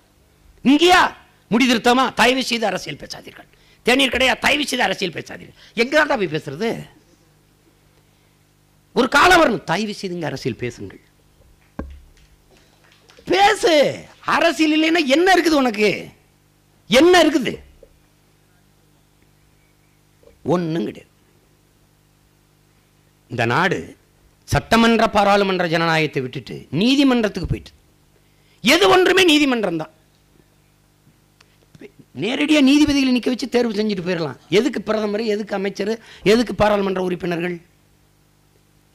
இங்கேயா முடிதிருத்தமா? தயவு செய்து அரசியல் பேசாதீர்கள். தேநீர் கடையா? தயவு செய்து அரசியல் பேசாதீர்கள். எங்கதான் போய் பேசுறது? ஒரு காலம் வரணும், தயவு செய்துங்க அரசியல் பேசுங்கள். பேசு. அரசியல் இல்லைன்னா என்ன இருக்குது உனக்கு? என்ன இருக்குது? ஒன்றும் கிடையாது. இந்த நாடு சட்டமன்ற பாராளுமன்ற ஜனநாயகத்தை விட்டுட்டு நீதிமன்றத்துக்கு போயிட்டு, எது ஒன்றுமே நீதிமன்றம் தான். நேரடியாக நீதிபதிகளை நிற்க வச்சு தேர்வு செஞ்சுட்டு போயிடலாம். எதுக்கு பிரதமர், எதுக்கு அமைச்சர், எதுக்கு பாராளுமன்ற உறுப்பினர்கள்?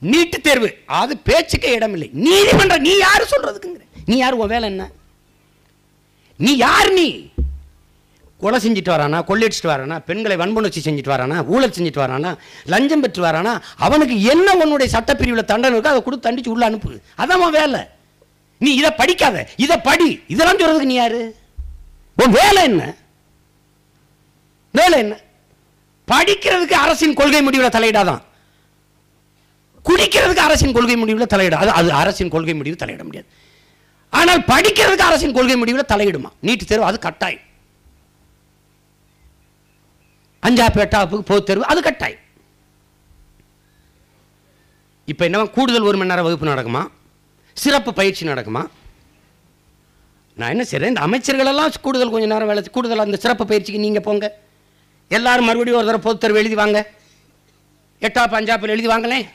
நீட்டு தேர்வு அது பேச்சுக்கே இடமில்லை. நீதிமன்றம் நீ யாரு சொல்றதுக்குங்கிற? நீ யார்? உன் வேலை என்ன? நீ யார்? நீ கொலை செஞ்சுட்டு வரானா, கொள்ளையடிச்சிட்டு வரானா, பெண்களை வன்புணர்ச்சி செஞ்சுட்டு வரானா, ஊழல் செஞ்சுட்டு வரானா, லஞ்சம் பெற்று வரானா, அவனுக்கு என்ன உன்னுடைய சட்டப்பிரிவில் தண்டனை இருக்கோ அதை கொடுத்து தண்டிச்சு உள்ள அனுப்பு. அதான் உன் வேலை. நீ இதை படிக்காத, இதை படி, இதெல்லாம் சொல்றதுக்கு நீ யாரு? உன் வேலை என்ன? வேலை என்ன? படிக்கிறதுக்கு அரசின் கொள்கை முடிவில் தலையிடாதான், குடிக்கிறதுக்கு அரசின் கொள்கை முடிவில் தலையிட. அது அரசின் கொள்கை முடிவு தலையிட முடியாது. ஆனால் படிக்கிறதுக்கு அரசின் கொள்கை முடிவில் தலையிடுமா? நீட்டு தேர்வு அது கட்டாயம். 5ஆம் 8ஆம் பொது தேர்வு அது கட்டாயம். இப்ப என்ன, கூடுதல் 1 மணி நேரம் வகுப்பு நடக்குமா, சிறப்பு பயிற்சி நடக்குமா? நான் என்ன செய்றேன், இந்த அமைச்சர்கள் எல்லாம் கூடுதல் கொஞ்ச நேரம் வேலை, கூடுதல் அந்த சிறப்பு பயிற்சிக்கு நீங்க போங்க, எல்லாரும் மறுபடியும் ஒரு தடவை பொது தேர்வு எழுதி வாங்க, 8ஆம் 5ஆம் எழுதி வாங்களேன்.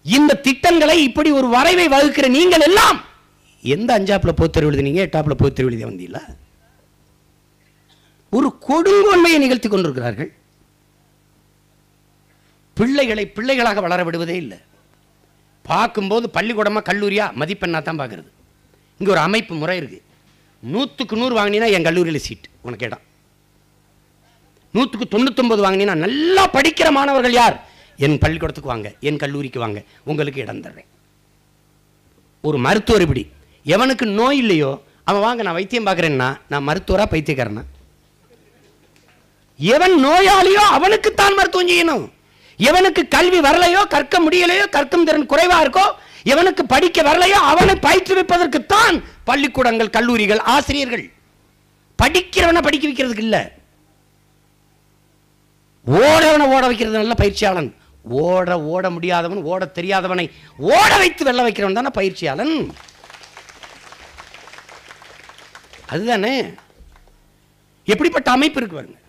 இந்த திட்டங்களை இப்படி ஒரு வரைவை வகுக்கிற நீங்கள் எல்லாம் எந்த 5ஆம் பொது தேர்வு எழுதினீங்க, 8ஆம் பொது தேர்வு எழுதி வந்தீங்களா? ஒரு கொடுங்கோன்மையை நிகழ்த்தி கொண்டிருக்கிறார்கள். பிள்ளைகளை பிள்ளைகளாக வளர விடுவதே இல்லை. பார்க்கும்போது பள்ளிக்கூடமா கல்லூரியா மதிப்பெண்ணா தான் பார்க்கறது. இங்க ஒரு அமைப்பு முறை இருக்கு. 100க்கு 100 வாங்கினா என் கல்லூரியில் சீட் உனக்கு இடம், 100க்கு 99 வாங்கினா நல்லா படிக்கிற மாணவர்கள் யார், என் பள்ளிக்கூடத்துக்கு வாங்க, என் கல்லூரிக்கு வாங்க, உங்களுக்கு இடம் தர்றேன். ஒரு மருத்துவர் இப்படி, எவனுக்கு நோய் இல்லையோ அவன் வாங்க நான் வைத்தியம் பார்க்குறேன்னா, நான் மருத்துவரா பைத்தியக்காரனா? எவன் நோயாளியோ அவனுக்குத்தான் மருத்துவம் செய்யணும். எவனுக்கு கல்வி வரலையோ, கற்க முடியலையோ, கற்கும் திறன் குறைவா இருக்கோ, எவனுக்கு படிக்க வரலையோ அவனை பயிற்றுவிப்பதற்குத்தான் பள்ளிக்கூடங்கள், கல்லூரிகள், ஆசிரியர்கள். படிக்கிறவனை படிக்க வைக்கிறதுக்கு இல்ல. ஓடவனை ஓட வைக்கிறது நல்ல பயிற்சியாளன். ஓட முடியாதவன், ஓட தெரியாதவனை ஓட வைத்து வெல்ல வைக்கிறவன் தானே பயிற்சியாளன். அதுதானே. எப்படிப்பட்ட அமைப்பு இருக்கு பாருங்க.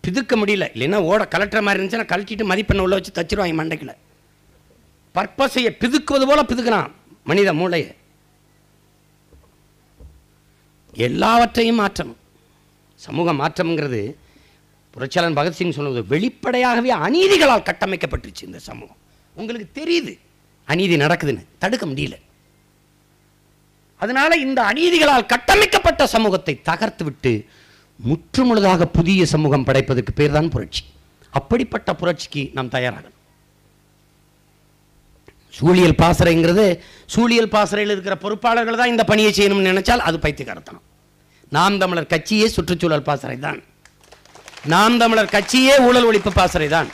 பிதுக்க முடியல. இல்லைன்னா ஓட கலெக்டர் மாதிரி இருந்துச்சுன்னா கழட்டிட்டு மதிப்பெண்ணை உள்ள வச்சு தச்சிருவாங்க மண்டைக்குள்ள. பர்பஸையை பிதுக்குவது போல பிதுக்கிறான் மனித மூளையை. எல்லாவற்றையும் மாற்றம், சமூக மாற்றம்ங்கிறது புரட்சியாளர் பகத்சிங் சொன்னது வெளிப்படையாகவே அநீதிகளால் கட்டமைக்கப்பட்டுச்சு இந்த சமூகம். உங்களுக்கு தெரியுது அநீதி நடக்குதுன்னு, தடுக்க முடியல. அதனால இந்த அநீதிகளால் கட்டமைக்கப்பட்ட சமூகத்தை தகர்த்து விட்டு முற்றுமுழுதாக புதிய சமூகம் படைப்பதற்கு பேர் தான் புரட்சி. அப்படிப்பட்ட புரட்சிக்கு நாம் தயாராகணும். சூழியல் பாசறைங்கிறது, சூழியல் பாசறையில் இருக்கிற பொறுப்பாளர்கள் தான் இந்த பணியை செய்யணும்னு நினைச்சால் அது பைத்தியக்காரத்தனம். நாம் தமிழர் கட்சியே சுற்றுச்சூழல் பாசறை தான், நாம் தமிழர் கட்சியே ஊழல் ஒழிப்பு பாசறை தான்,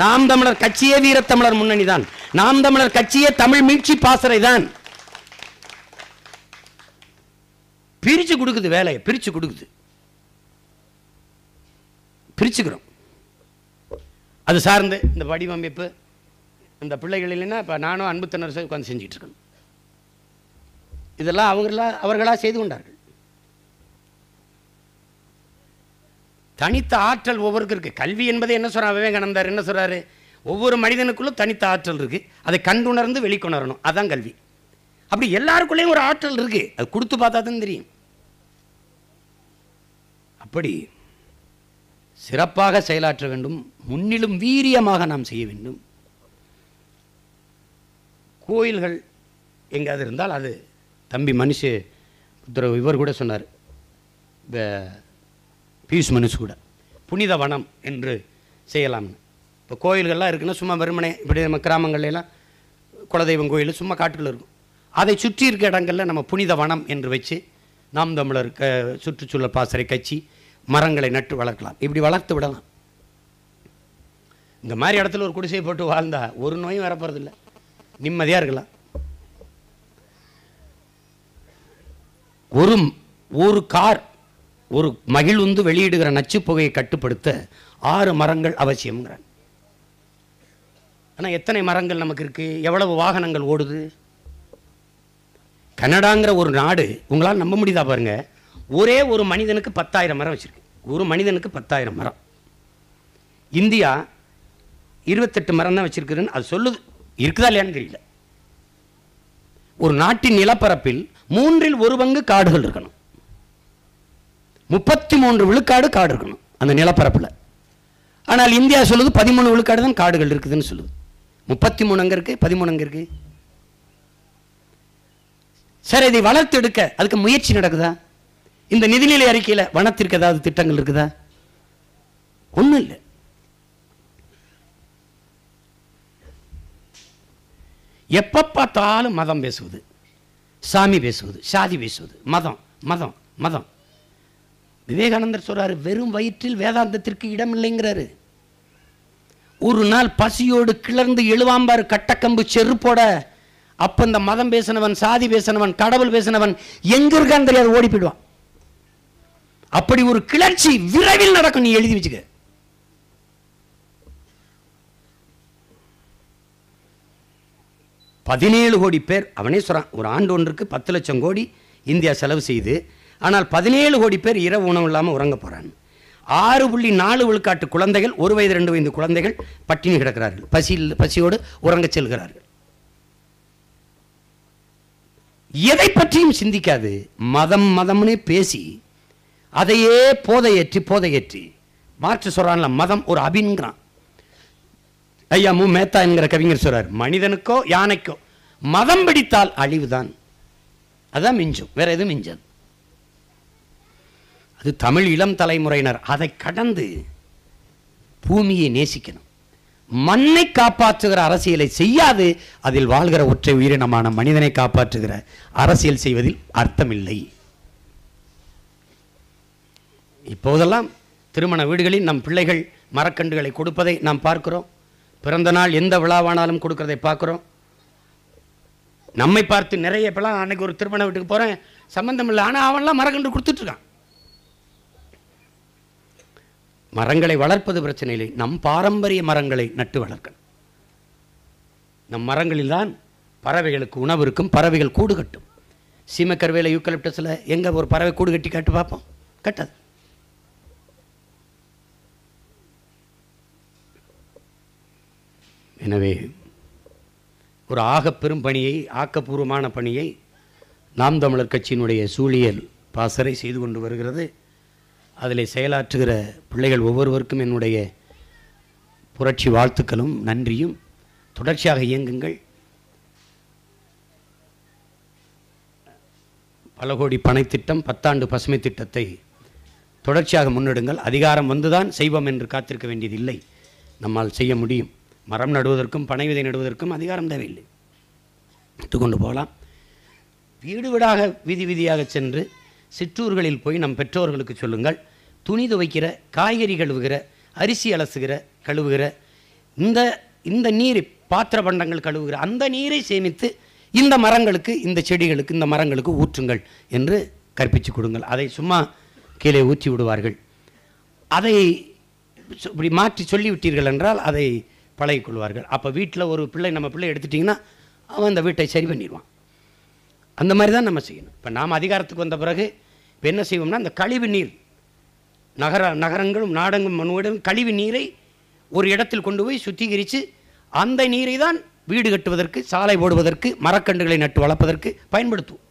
நாம் தமிழர் கட்சியே வீரத்தமிழர் முன்னணி தான், நாம் தமிழர் கட்சியே தமிழ் மீட்சி பாசறை தான். பிரிச்சு கொடுக்குது, வேலையை பிரிச்சு கொடுக்குது, பிரிச்சுக்கிறோம். அது சார்ந்து இந்த வடிவமைப்பு, இந்த பிள்ளைகள் இல்லைன்னா இப்போ நானும் அன்பு தென்னரசு உட்காந்து செஞ்சுட்டு இருக்கணும். இதெல்லாம் அவர்களா செய்து கொண்டார்கள். தனித்த ஆற்றல் ஒவ்வொருக்கு இருக்கு. கல்வி என்பது என்ன சொல்றார் விவேகானந்தர், என்ன சொல்றாரு, ஒவ்வொரு மனிதனுக்குள்ளும் தனித்த ஆற்றல் இருக்கு, அதை கண்டுணர்ந்து வெளிக்கொணரணும், அதான் கல்வி. அப்படி எல்லாருக்குள்ளேயும் ஒரு ஆற்றல் இருக்கு, அது கொடுத்து பார்த்தா தான் தெரியும். அப்படி சிறப்பாக செயலாற்ற வேண்டும், முன்னிலும் வீரியமாக நாம் செய்ய வேண்டும். கோயில்கள் எங்காவது இருந்தால் அது தம்பி மனுஷ இவர் கூட சொன்னார், பியூஷ் மனுஷ் கூட, புனித வனம் என்று செய்யலாம்னு. இப்போ கோயில்கள்லாம் இருக்குன்னா சும்மா வெறுமனே இப்படி நம்ம கிராமங்கள்லாம் குலதெய்வம் கோயில் சும்மா காட்டுக்குள்ள இருக்கும், அதை சுற்றி இருக்க இடங்களில் நம்ம புனித வனம் என்று வச்சு நாம் தமிழர் சுற்றுச்சூழல் பாசறை கட்சி மரங்களை நட்டு வளர்க்கலாம், இப்படி வளர்த்து விடலாம். இந்த மாதிரி இடத்துல ஒரு குடிசையை போட்டு வாழ்ந்தா ஒரு நோயும் வரப்போறதில்லை, நிம்மதியாக இருக்கலாம். ஒரு கார் ஒரு மகிழ்ந்து வெளியிடுகிற நச்சு புகையை கட்டுப்படுத்த 6 மரங்கள் அவசியம்ங்கிறாங்க. ஆனால் எத்தனை மரங்கள் நமக்கு இருக்கு, எவ்வளவு வாகனங்கள் ஓடுது. கனடாங்கிற ஒரு நாடு, உங்களால் நம்ப முடியுதா பாருங்க, ஒரே ஒரு மனிதனுக்கு 10,000 மரம் வச்சிருக்கு. ஒரு மனிதனுக்கு 10,000 மரம். இந்தியா 28 மரம் தான் வச்சிருக்குதுன்னு அது சொல்லுது. இருக்குதா இல்லையான்னு தெரியல. ஒரு நாட்டின் நிலப்பரப்பில் 1/3 காடுகள் இருக்கணும். 33 விழுக்காடு காடு இருக்கணும் அந்த நிலப்பரப்பில். ஆனால் இந்தியா சொல்லுது 13 விழுக்காடு தான் காடுகள் இருக்குதுன்னு சொல்லுது. 33 அங்கே இருக்கு, 13 அங்கே இருக்கு. சரி, இதை வளர்த்து எடுக்க அதுக்கு முயற்சி நடக்குதா? இந்த நிதிநிலை அறிக்கையில் வனத்திற்கு ஏதாவது திட்டங்கள் இருக்குதா? ஒன்றும் இல்லை. எப்ப பார்த்தாலும் மதம் பேசுவது, சாமி பேசுவது, சாதி பேசுவது, மதம் மதம் மதம். விவேகானந்தர் சொல்றாரு, வெறும் வயிற்றில் வேதாந்தத்திற்கு இடம் இல்லைங்கிறாரு. ஒரு நாள் பசியோடு கிளர்ந்து எழுவாம்பாரு கட்டக்கம்பு செருப்போட. அப்ப இந்த மதம் பேசினவன், சாதி பேசினவன், கடவுள் பேசினவன் எங்க இருக்கான்னு தெரியாது, ஓடி போயிடுவான். அப்படி ஒரு கிளர்ச்சி விரைவில் நடக்கும், நீ எழுதி வச்சுக்க. $17 கோடி பேர், அவனே சொல்றான், ஒரு ஆண்டு ஒன்றுக்கு 10 லட்சம் கோடி இந்தியா செலவு செய்து, ஆனால் 17 கோடி பேர் இரவு உணவு இல்லாமல் உறங்க போறான். 6.4 விழுக்காட்டு குழந்தைகள், 1 வயது 2 வயது குழந்தைகள் பட்டினி கிடக்கிறார்கள், பசியோடு உறங்க செல்கிறார்கள். எதை பற்றியும் சிந்திக்காது, மதம் மதம்னே பேசி அதையே போதையேற்றி மார்க்ஸ் சொல்றான்ல, மதம் ஒரு அபின்கிறான். ஐயா மு மேத்தா என்கிற கவிஞர் சொல்றார், மனிதனுக்கோ யானைக்கோ மதம் பிடித்தால் அழிவுதான், அதான் மிஞ்சும், வேற எதுவும் மிஞ்சாது. அது தமிழ் இளம் தலைமுறையினர் அதை கடந்து பூமியை நேசிக்கணும். மண்ணை காப்பாற்றுகிற அரசியலை செய்யாது, அதில் வாழ்கிற ஒற்றை உயிரினமான மனிதனை காப்பாற்றுகிற அரசியல் செய்வதில் அர்த்தமில்லை. இப்போதெல்லாம் திருமண வீடுகளில் நம் பிள்ளைகள் மரக்கன்றுகளை கொடுப்பதை நாம் பார்க்கிறோம். பிறந்த நாள் எந்த விழாவானாலும் கொடுக்கறதை பார்க்கிறோம். நம்மை பார்த்து நிறைய இப்பெல்லாம், அன்னைக்கு ஒரு திருமண வீட்டுக்கு போறேன், சம்பந்தம் இல்லை, ஆனால் அவன்லாம் மரக்கன்று கொடுத்துட்டு இருக்கான். மரங்களை வளர்ப்பது பிரச்சனை இல்லை, நம் பாரம்பரிய மரங்களை நட்டு வளர்க்கணும். நம் மரங்களில் தான் பறவைகளுக்கு உணவு இருக்கும், பறவைகள் கூடு கட்டும். சீமக்கருவேல யூக்கலிப்டஸில் எங்கே ஒரு பறவை கூடு கட்டி காட்டு பார்ப்போம்? கட்டாது. எனவே ஒரு ஆகப்பெரும் பணியை, ஆக்கப்பூர்வமான பணியை நாம் தமிழர் கட்சியினுடைய சூழியல் பாசறை செய்து கொண்டு வருகிறது. அதில் செயலாற்றுகிற பிள்ளைகள் ஒவ்வொருவருக்கும் என்னுடைய புரட்சி வாழ்த்துக்களும் நன்றியும். தொடர்ச்சியாக இயங்குங்கள். பல கோடி பனை திட்டம், 10 ஆண்டு பசுமை திட்டத்தை தொடர்ச்சியாக முன்னெடுங்கள். அதிகாரம் வந்துதான் செய்வோம் என்று காத்திருக்க வேண்டியதில்லை, நம்மால் செய்ய முடியும். மரம் நடுவதற்கும் பனை விதை நடுவதற்கும் அதிகாரம் தேவையில்லை, கொண்டு போகலாம். வீடு வீடாக வீதி வீதியாக சென்று சிற்றூர்களில் போய் நம் பெற்றோர்களுக்கு சொல்லுங்கள், துணி துவைக்கிற, காய்கறி கழுவுகிற, அரிசி அலசுகிற, கழுவுகிற இந்த நீரை, பாத்திர பண்டங்கள் கழுவுகிற அந்த நீரை சேமித்து இந்த மரங்களுக்கு, இந்த செடிகளுக்கு, இந்த மரங்களுக்கு ஊற்றுங்கள் என்று கற்பித்து கொடுங்கள். அதை சும்மா கீழே ஊற்றி விடுவார்கள். அதை இப்படி மாற்றி சொல்லிவிட்டீர்கள் என்றால் அதை பழகிக்கொள்வார்கள். அப்போ வீட்டில் ஒரு பிள்ளை, நம்ம பிள்ளை எடுத்துட்டிங்கன்னா அவன் அந்த வீட்டை சரி பண்ணிடுவான். அந்த மாதிரி தான் நம்ம செய்யணும். இப்போ நாம் அதிகாரத்துக்கு வந்த பிறகு இப்போ என்ன செய்வோம்னா, அந்த கழிவு நீர், நகரங்களும் நாடகம் மனுவிடம் கழிவு நீரை ஒரு இடத்தில் கொண்டு போய் சுத்திகரித்து அந்த நீரை தான் வீடு கட்டுவதற்கு, சாலை போடுவதற்கு, மரக்கன்றுகளை நட்டு வளர்ப்பதற்கு பயன்படுத்துவோம்.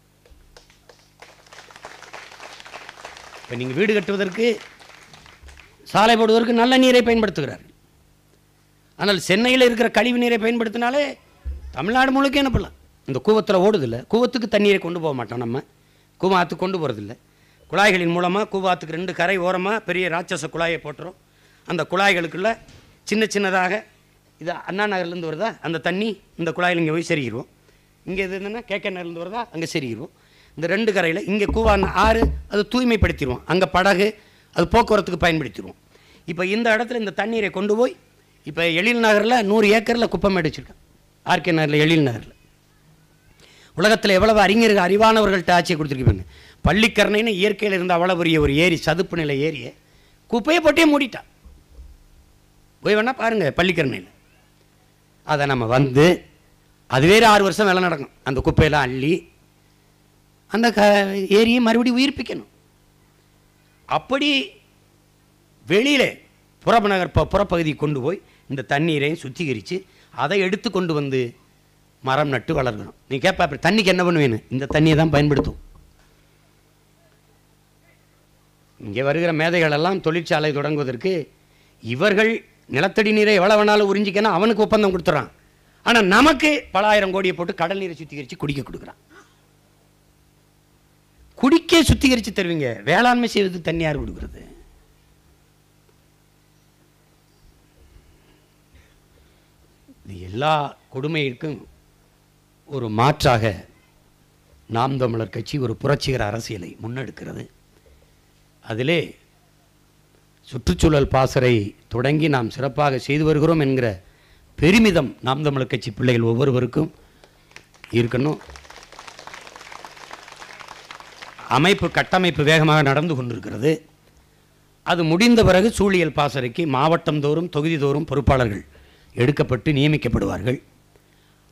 இப்போ நீங்கள் வீடு கட்டுவதற்கு, சாலை போடுவதற்கு நல்ல நீரை பயன்படுத்துகிறார்கள். ஆனால் சென்னையில் இருக்கிற கழிவு நீரை பயன்படுத்தினாலே தமிழ்நாடு முழுக்க என்ன பண்ணலாம்? இந்த கூவத்தில் ஓடுதில்லை, கூவத்துக்கு தண்ணீரை கொண்டு போக மாட்டோம், நம்ம கூவாத்துக்கு கொண்டு போகிறதில்லை. குழாய்களின் மூலமாக கூவாத்துக்கு 2 கரை ஓரமாக பெரிய ராட்சச குழாயை போட்டுரும். அந்த குழாய்களுக்குள்ள சின்ன சின்னதாக, இது அண்ணா நகர்லேருந்து வருதா அந்த தண்ணி இந்த குழாயில் இங்கே போய் செருகிடுவோம். இங்கே இது என்னென்னா கேகே நகர்லேருந்து வருதா அங்கே செருகிடுவோம். இந்த 2 கரையில் இங்கே கூவா ஆறு அது தூய்மைப்படுத்திடுவோம், அங்கே படகு அது போக்குவரத்துக்கு பயன்படுத்திடுவோம். இப்போ இந்த இடத்துல இந்த தண்ணீரை கொண்டு போய், இப்போ எழில் நகரில் 100 ஏக்கரில் குப்பம் அடிச்சிருக்கேன், ஆர்கே நகரில், எழில் நகரில். உலகத்தில் எவ்வளவு அறிஞர்கள், அறிவானவர்கள்ட்ட ஆட்சியை கொடுத்துருக்கீங்க. பள்ளிக்கரணைன்னு இயற்கையில் இருந்த அவ்வளோ பெரிய ஒரு ஏரி, சதுப்பு நிலை ஏரியை குப்பையை போட்டே மூடிட்டான். போய் வேணா பாருங்கள் பள்ளிக்கரணையில். அதை நம்ம வந்து அது வேறு 6 வருஷம் வேலை நடக்கும். அந்த குப்பையெல்லாம் அள்ளி அந்த ஏரியை மறுபடியும் உயிர்ப்பிக்கணும். அப்படி வெளியிலே புறப்பகுதி கொண்டு போய் இந்த தண்ணீரையும் சுத்திகரித்து அதை எடுத்து கொண்டு வந்து மரம் நட்டு வளர்க்கணும். நீ கேட்பா அப்படி தண்ணிக்கு என்ன பண்ணுவேன்னு, இந்த தண்ணியை தான் பயன்படுத்தும். இங்கே வருகிற மேதைகள் எல்லாம் தொழிற்சாலை தொடங்குவதற்கு இவர்கள் நிலத்தடி நீரை எவ்வளோ வேணாலும் உறிஞ்சிக்கணும் அவனுக்கு ஒப்பந்தம் கொடுத்துறான். ஆனால் நமக்கு பல ஆயிரம் கோடியை போட்டு கடல் நீரை சுத்திகரித்து குடிக்க கொடுக்குறான். குடிக்க சுத்திகரித்து தருவீங்க, வேளாண்மை செய்வதற்கு தண்ணி யார் கொடுக்குறது? எல்லா கொடுமைக்கும் ஒரு மாற்றாக நாம் தமிழர் கட்சி ஒரு புரட்சிகர அரசியலை முன்னெடுக்கிறது. அதிலே சுற்றுச்சூழல் பாசறை தொடங்கி நாம் சிறப்பாக செய்து வருகிறோம் என்கிற பெருமிதம் நாம் தமிழர் கட்சி பிள்ளைகள் ஒவ்வொருவருக்கும் இருக்கணும். கட்டமைப்பு வேகமாக நடந்து கொண்டிருக்கிறது. அது முடிந்த பிறகு சூழியல் பாசறைக்கு மாவட்டம் தோறும் தொகுதி தோறும் பொறுப்பாளர்கள் எடுக்கப்பட்டு நியமிக்கப்படுவார்கள்.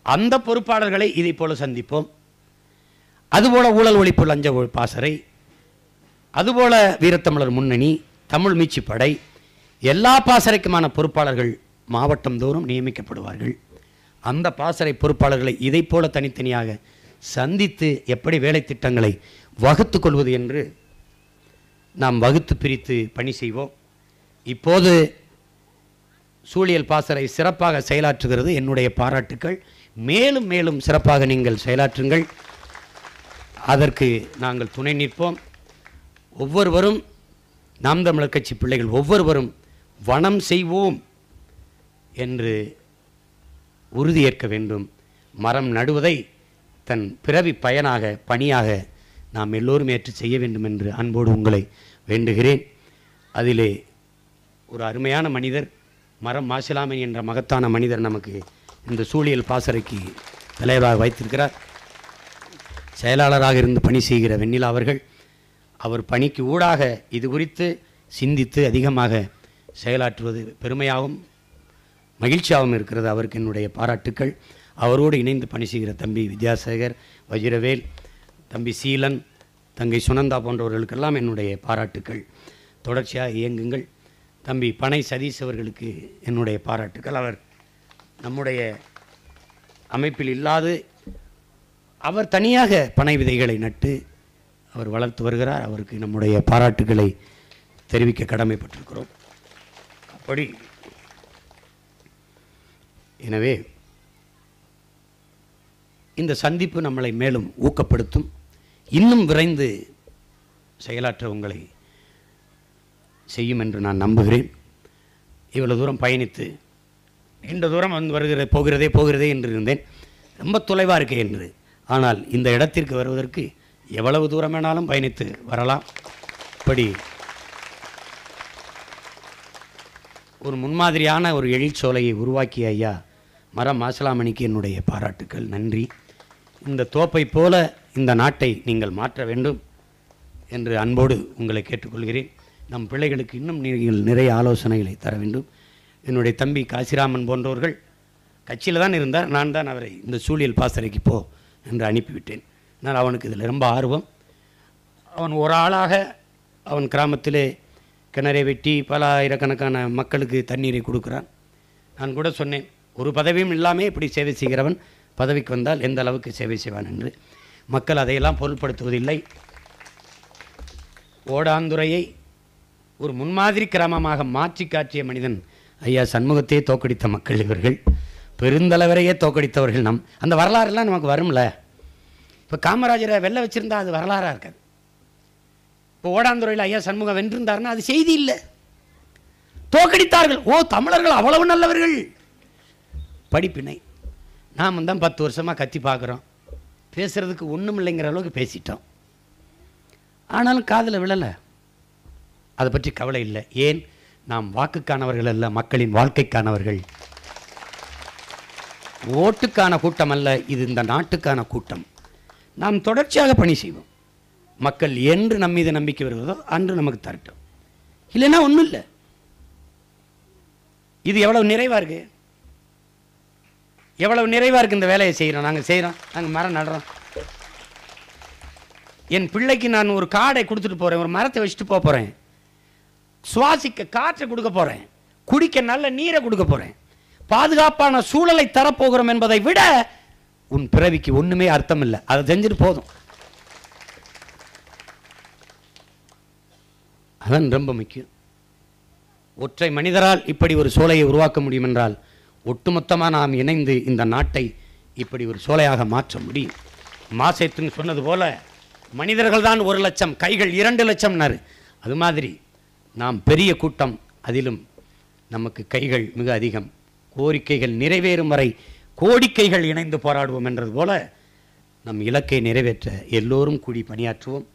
அந்த பொறுப்பாளர்களை இதை போல சந்திப்போம். அதுபோல ஊழல் ஒழிப்பு லஞ்ச பாசறை, அதுபோல வீரத்தமிழர் முன்னணி, தமிழ் மீட்சி படை, எல்லா பாசறைக்குமான பொறுப்பாளர்கள் மாவட்டம் தோறும் நியமிக்கப்படுவார்கள். அந்த பாசறை பொறுப்பாளர்களை இதை போல தனித்தனியாக சந்தித்து எப்படி வேலை திட்டங்களை வகுத்து கொள்வது என்று நாம் வகுத்து பிரித்து பணி செய்வோம். இப்போது சூழியல் பாசறை சிறப்பாக செயலாற்றுகிறது. என்னுடைய பாராட்டுக்கள். மேலும் மேலும் சிறப்பாக நீங்கள் செயலாற்றுங்கள். அதற்கு நாங்கள் துணை நிற்போம். ஒவ்வொருவரும் நாம் தமிழர் கட்சி பிள்ளைகள் ஒவ்வொருவரும் வனம் செய்வோம் என்று உறுதியேற்க வேண்டும். மரம் நடுவதை தன் பிறவி பயனாக பணியாக நாம் எல்லோரும் ஏற்று செய்ய வேண்டும் என்று அன்போடு உங்களை வேண்டுகிறேன். அதிலே ஒரு அருமையான மனிதர் மரம் மாசிலாமணி என்ற மகத்தான மனிதர் நமக்கு இந்த சூழியல் பாசறைக்கு தலைவராக வைத்திருக்கிறார். செயலாளராக இருந்து பணி செய்கிற வெண்ணிலா அவர்கள், அவர் பணிக்கு ஊடாக இது குறித்து சிந்தித்து அதிகமாக செயலாற்றுவது பெருமையாகவும் மகிழ்ச்சியாகவும் இருக்கிறது. அவருக்கு என்னுடைய பாராட்டுக்கள். அவரோடு இணைந்து பணி செய்கிற தம்பி வித்யாசாகர், வஜிரவேல், தம்பி சீலன், தங்கை சுனந்தா போன்றவர்களுக்கெல்லாம் என்னுடைய பாராட்டுக்கள். தொடர்ச்சியாக இயங்குங்கள். தம்பி பனை சதீஷ் அவர்களுக்கு என்னுடைய பாராட்டுக்கள். அவர் நம்முடைய அமைப்பில் இல்லாது அவர் தனியாக பனை விதைகளை நட்டு அவர் வளர்த்து வருகிறார். அவருக்கு நம்முடைய பாராட்டுக்களை தெரிவிக்க கடமைப்பட்டிருக்கிறோம். அப்படி எனவே இந்த சந்திப்பு நம்மளை மேலும் ஊக்கப்படுத்தும். இன்னும் விரைந்து செயலாற்ற உங்களை செய்யும் என்று நான் நம்புகிறேன். இவ்வளவு தூரம் பயணித்து நீண்ட தூரம் வந்து போகிறதே என்று இருந்தேன். ரொம்ப தொலைவாக இருக்கே என்று. ஆனால் இந்த இடத்திற்கு வருவதற்கு எவ்வளவு தூரம் வேணாலும் பயணித்து வரலாம். இப்படி ஒரு முன்மாதிரியான ஒரு எழிற்சோலையை உருவாக்கிய ஐயா மரம் மாசிலாமணிக்கு என்னுடைய பாராட்டுக்கள். நன்றி. இந்த தோப்பை போல இந்த நாட்டை நீங்கள் மாற்ற வேண்டும் என்று அன்போடு உங்களை கேட்டுக்கொள்கிறேன். நம் பிள்ளைகளுக்கு இன்னும் நீங்கள் நிறைய ஆலோசனைகளை தர வேண்டும். என்னுடைய தம்பி காசிராமன் போன்றவர்கள் கட்சியில் தான் இருந்தார். நான் தான் அவரை இந்த சூழியல் பாசறைக்கு போ என்று அனுப்பிவிட்டேன். ஆனால் அவனுக்கு இதில் ரொம்ப ஆர்வம். அவன் ஒரு ஆளாக அவன் கிராமத்திலே கிணறை வெட்டி பல ஆயிரக்கணக்கான மக்களுக்கு தண்ணீரை கொடுக்குறான். நான் கூட சொன்னேன், ஒரு பதவியும் இல்லாமல் இப்படி சேவை செய்கிறவன் பதவிக்கு வந்தால் எந்த அளவுக்கு சேவை செய்வான் என்று. மக்கள் அதையெல்லாம் பொருட்படுத்துவதில்லை. ஓடாந்துறையை ஒரு முன்மாதிரி கிராமமாக மாற்றி காட்டிய மனிதன் ஐயா சண்முகத்தையே தோக்கடித்த மக்கள் இவர்கள். பெருந்தலைவரையே தோக்கடித்தவர்கள். அந்த வரலாறுலாம் நமக்கு வரும்ல. இப்போ காமராஜரை வெல்ல வச்சுருந்தா அது வரலாறாக இருக்காது. இப்போ ஓடாந்துறையில் ஐயா சண்முகம் வென்றிருந்தாருன்னா அது செய்தி இல்லை. தோக்கடித்தார்கள். தமிழர்கள் அவ்வளவு நல்லவர்கள். படிப்பினை. நாம் தான் 10 வருஷமாக கத்தி பார்க்குறோம். பேசுகிறதுக்கு ஒன்றும் இல்லைங்கிற அளவுக்கு பேசிட்டோம். ஆனாலும் காதில் விழலை. அதை பற்றி கவலை இல்லை. ஏன்? நாம் வாக்குக்கானவர்கள் அல்ல, மக்களின் வாழ்க்கைக்கானவர்கள். ஓட்டுக்கான கூட்டம் அல்ல, இது இந்த நாட்டுக்கான கூட்டம். நாம் தொடர்ச்சியாக பணி செய்வோம். மக்கள் என்று நம் மீது நம்பிக்கை வருவதோ அன்று நமக்கு தரட்டும். இல்லைன்னா ஒன்றும் இல்லை. இது எவ்வளவு நிறைவாக இருக்கு, எவ்வளவு நிறைவாக இருக்குது. இந்த வேலையை செய்கிறோம், நாங்கள் மரம் நடுறோம். என் பிள்ளைக்கு நான் ஒரு காடை கொடுத்துட்டு போகிறேன், ஒரு மரத்தை வச்சுட்டு போகிறேன். சுவாசிக்க காற்றை கொடுக்க போறேன், குடிக்க நல்ல நீரை கொடுக்க போறேன், பாதுகாப்பான சூழலை தரப்போகிறோம் என்பதை விட உன் பிறவிக்கு ஒண்ணுமே அர்த்தம் இல்லை. அதை செஞ்சுட்டு போதும். அதான் ரொம்ப முக்கியம். ஒற்றை மனிதரால் இப்படி ஒரு சோலையை உருவாக்க முடியும் என்றால் ஒட்டுமொத்தமாக நாம் இணைந்து இந்த நாட்டை இப்படி ஒரு சோலையாக மாற்ற முடியும். மாசேத்துன்னு சொன்னது போல மனிதர்கள் தான் 1 லட்சம், கைகள் 2 லட்சம்னாரு. அது மாதிரி நாம் பெரிய கூட்டம், அதிலும் நமக்கு கைகள் மிக அதிகம். கோரிக்கைகள் நிறைவேறும் வரை கோடிக்கைகள் இணைந்து போராடுவோம் என்றது போல நம் இலக்கை நிறைவேற்ற எல்லோரும் கூடி பணியாற்றுவோம்.